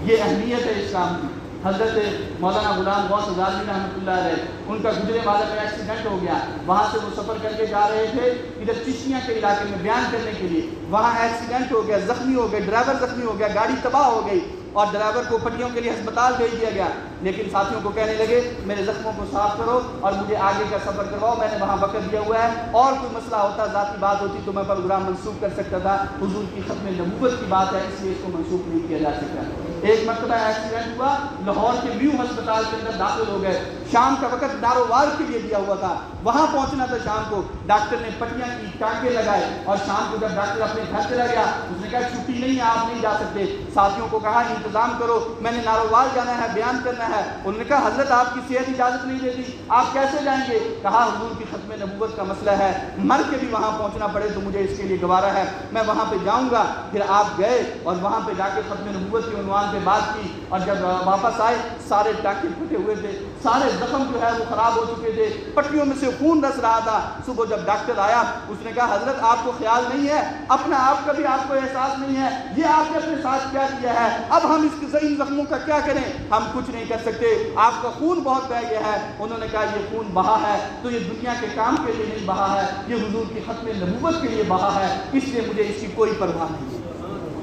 یہ اہمیت ہے اسلام کی۔ حضرت مولانا غلام غوث غازی رحمۃ اللہ علیہ، ان کا گزرے والے میں ایکسیڈنٹ ہو گیا، وہاں سے وہ سفر کر کے جا رہے تھے ادھر چشتیاں کے علاقے میں بیان کرنے کے لیے، وہاں ایکسیڈنٹ ہو گیا، زخمی ہو گئے، ڈرائیور زخمی ہو گیا، گاڑی تباہ ہو گئی، اور ڈرائیور کو پٹیوں کے لیے ہسپتال بھیج دیا گیا۔ لیکن ساتھیوں کو کہنے لگے میرے زخموں کو صاف کرو اور مجھے آگے کا سفر کرواؤ، میں نے وہاں وقت دیا ہوا ہے، اور کوئی مسئلہ ہوتا ذاتی بات ہوتی تو میں پروگرام منسوخ کر سکتا تھا، حضور کی ختم نبوت کی بات ہے اس لیے اس کو منسوخ نہیں کیا جا سکتا۔ ایک مرتبہ ایکسیڈنٹ ہوا، لاہور کے نیو ہسپتال کے اندر داخل ہو گئے، شام کا وقت نارووار کے لیے دیا ہوا تھا، وہاں پہنچنا تھا شام کو، ڈاکٹر نے پٹیاں کی، ٹانکے لگائے، اور شام کو جب ڈاکٹر اپنے گھر چلا گیا اس نے کہا چھٹی نہیں ہے، آپ نہیں جا سکتے۔ ساتھیوں کو کہا انتظام کرو، میں نے نارووار جانا ہے، بیان کرنا ہے۔ انہوں نے کہا حضرت آپ کی صحت اجازت نہیں دیتی، آپ کیسے جائیں گے؟ کہا حضور کی ختم نبوت کا مسئلہ ہے، مر کے بھی وہاں پہنچنا پڑے تو مجھے اس کے لیے گوارا ہے، میں وہاں پہ جاؤں گا۔ پھر آپ گئے اور وہاں پہ جا کے ختم نبوت کے عنوان پہ بات کی، اور جب واپس آئے سارے ٹانکے پھٹے ہوئے تھے، سارے زخم جو ہے وہ خراب ہو چکے تھے، پٹیوں میں سے خون رس رہا تھا۔ صبح جب ڈاکٹر آیا اس نے کہا حضرت آپ کو خیال نہیں ہے، اپنا آپ کا بھی آپ کو احساس نہیں ہے، یہ آپ نے اپنے ساتھ کیا کیا ہے، اب ہم اس ان زخموں کا کیا کریں؟ ہم کچھ نہیں کر سکتے، آپ کا خون بہت بہہ گیا ہے۔ انہوں نے کہا یہ خون بہا ہے تو یہ دنیا کے کام کے لیے نہیں بہا ہے، یہ حضور کی ختم نبوت کے لیے بہا ہے، اس لیے مجھے اس کی کوئی پرواہ نہیں ہے۔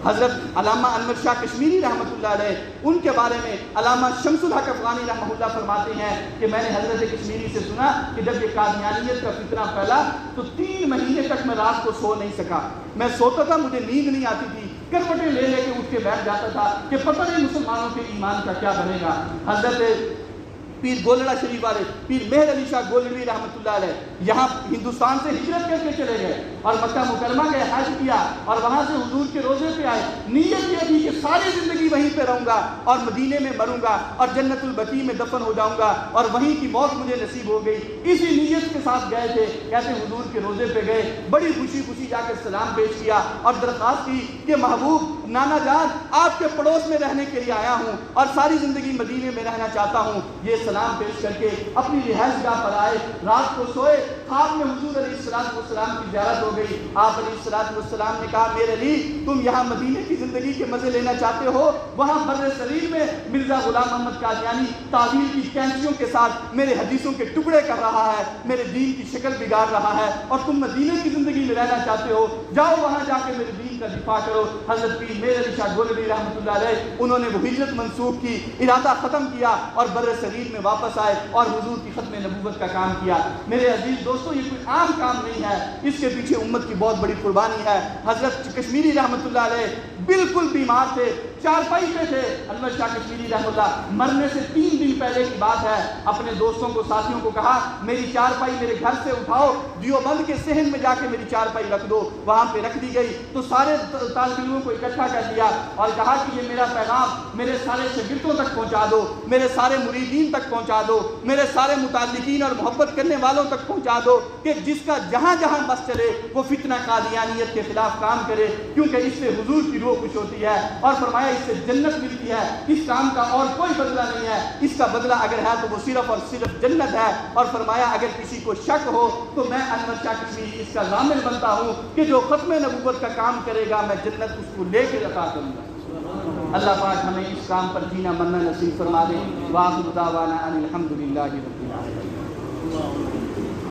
حضرت علامہ انور شاہ کشمیری رحمۃ اللہ علیہ، ان کے بارے میں علامہ شمس الحق افغانی رحمہ اللہ فرماتے ہیں کہ میں نے حضرت کشمیری سے سنا کہ جب یہ قادیانیت کا فتنہ پھیلا تو 3 مہینے تک میں رات کو سو نہیں سکا، میں سوتا تھا مجھے نیند نہیں آتی تھی، کروٹیں لے لے کے اٹھ کے بیٹھ جاتا تھا کہ پتہ نہیں مسلمانوں کے ایمان کا کیا بنے گا۔ حضرت پیر گولڑا شریف والے پیر مہر علی شاہ گولڑوی رحمۃ اللہ علیہ یہاں ہندوستان سے ہجرت کر کے چلے گئے اور مکہ مکرمہ گئے، حج کیا اور وہاں سے حضور کے روزے پہ آئے، نیت یہ تھی کہ ساری زندگی وہیں پہ رہوں گا اور مدینے میں مروں گا اور جنت البقیع میں دفن ہو جاؤں گا اور وہیں کی موت مجھے نصیب ہو گئی۔ اسی نیت کے ساتھ گئے تھے، کہتے حضور کے روزے پہ گئے، بڑی خوشی خوشی جا کے سلام پیش کیا اور درخواست کی کہ محبوب نانا جان آپ کے پڑوس میں رہنے کے لیے آیا ہوں اور ساری زندگی مدینے میں رہنا چاہتا ہوں۔ یہ سلام پیش کر کے اپنی رہائش گاہ پر آئے، رات کو سوئے، خواب میں حضور علیہ السلام کی زیارت ہو گئی۔ آپ علیہ السلام نے کہا میرے علی تم یہاں مدینے کی زندگی کے مزے لینا چاہتے ہو، وہاں بر صغیر میں مرزا غلام محمد قادیانی تعویل کی کینچیوں کے ساتھ میرے حدیثوں کے ٹکڑے کر رہا ہے، میرے دین کی شکل بگاڑ رہا ہے، اور تم مدینے کی زندگی میں رہنا چاہتے ہو، جاؤ وہاں جا کے میرے دین کا دفاع کرو۔ حضرت پیر مہر علی شاہ گولڑوی رحمۃ اللہ علیہ انہوں نے وہ ہجرت منسوخ کی، ارادہ ختم کیا اور بر صغیر میں واپس آئے اور حضور کی ختم نبوت کا کام کیا۔ میرے عزیز دوستو یہ کوئی عام کام نہیں ہے، اس کے پیچھے امت کی بہت بڑی قربانی ہے۔ حضرت کشمیری رحمۃ اللہ علیہ بالکل بیمار تھے، چارپائی پہ تھے۔ انور شاہ کشمیری رحمۃ اللہ مرنے سے 3 دن پہلے کی بات ہے، اپنے دوستوں کو ساتھیوں کو کہا میری چارپائی میرے گھر سے اٹھاؤ، دیوبند کے صحن میں جا کے میری چارپائی رکھ دو۔ وہاں پہ رکھ دی گئی تو سارے طالب علموں کو اکٹھا کر دیا اور کہا کہ یہ میرا پیغام میرے سارے شاگردوں تک پہنچا دو، میرے سارے مریدین تک پہنچا دو، میرے سارے متعلقین اور محبت کرنے والوں تک پہنچا دو کہ جس کا جہاں جہاں بس چلے وہ فتنہ قادیانیت کے خلاف کام کرے، کیونکہ اس سے حضور کی روح خوش ہوتی ہے، اور فرمایا اس سے جنت ملتی ہے، اس کام کا اور کوئی بدلہ نہیں ہے، اس کا بدلہ اگر ہے تو وہ صرف اور صرف جنت ہے۔ اور فرمایا اگر کسی کو شک ہو تو میں انور شاہ کشمیری اس کا ضامن بنتا ہوں کہ جو ختم نبوت کا کام کرے گا میں جنت اس کو لے کے عطا کروں گا۔ اللہ پاک ہمیں اس کام پر جینا مرنا نصیب فرما دے۔ وآخر دعوانا ان الحمد للہ رب العالمین۔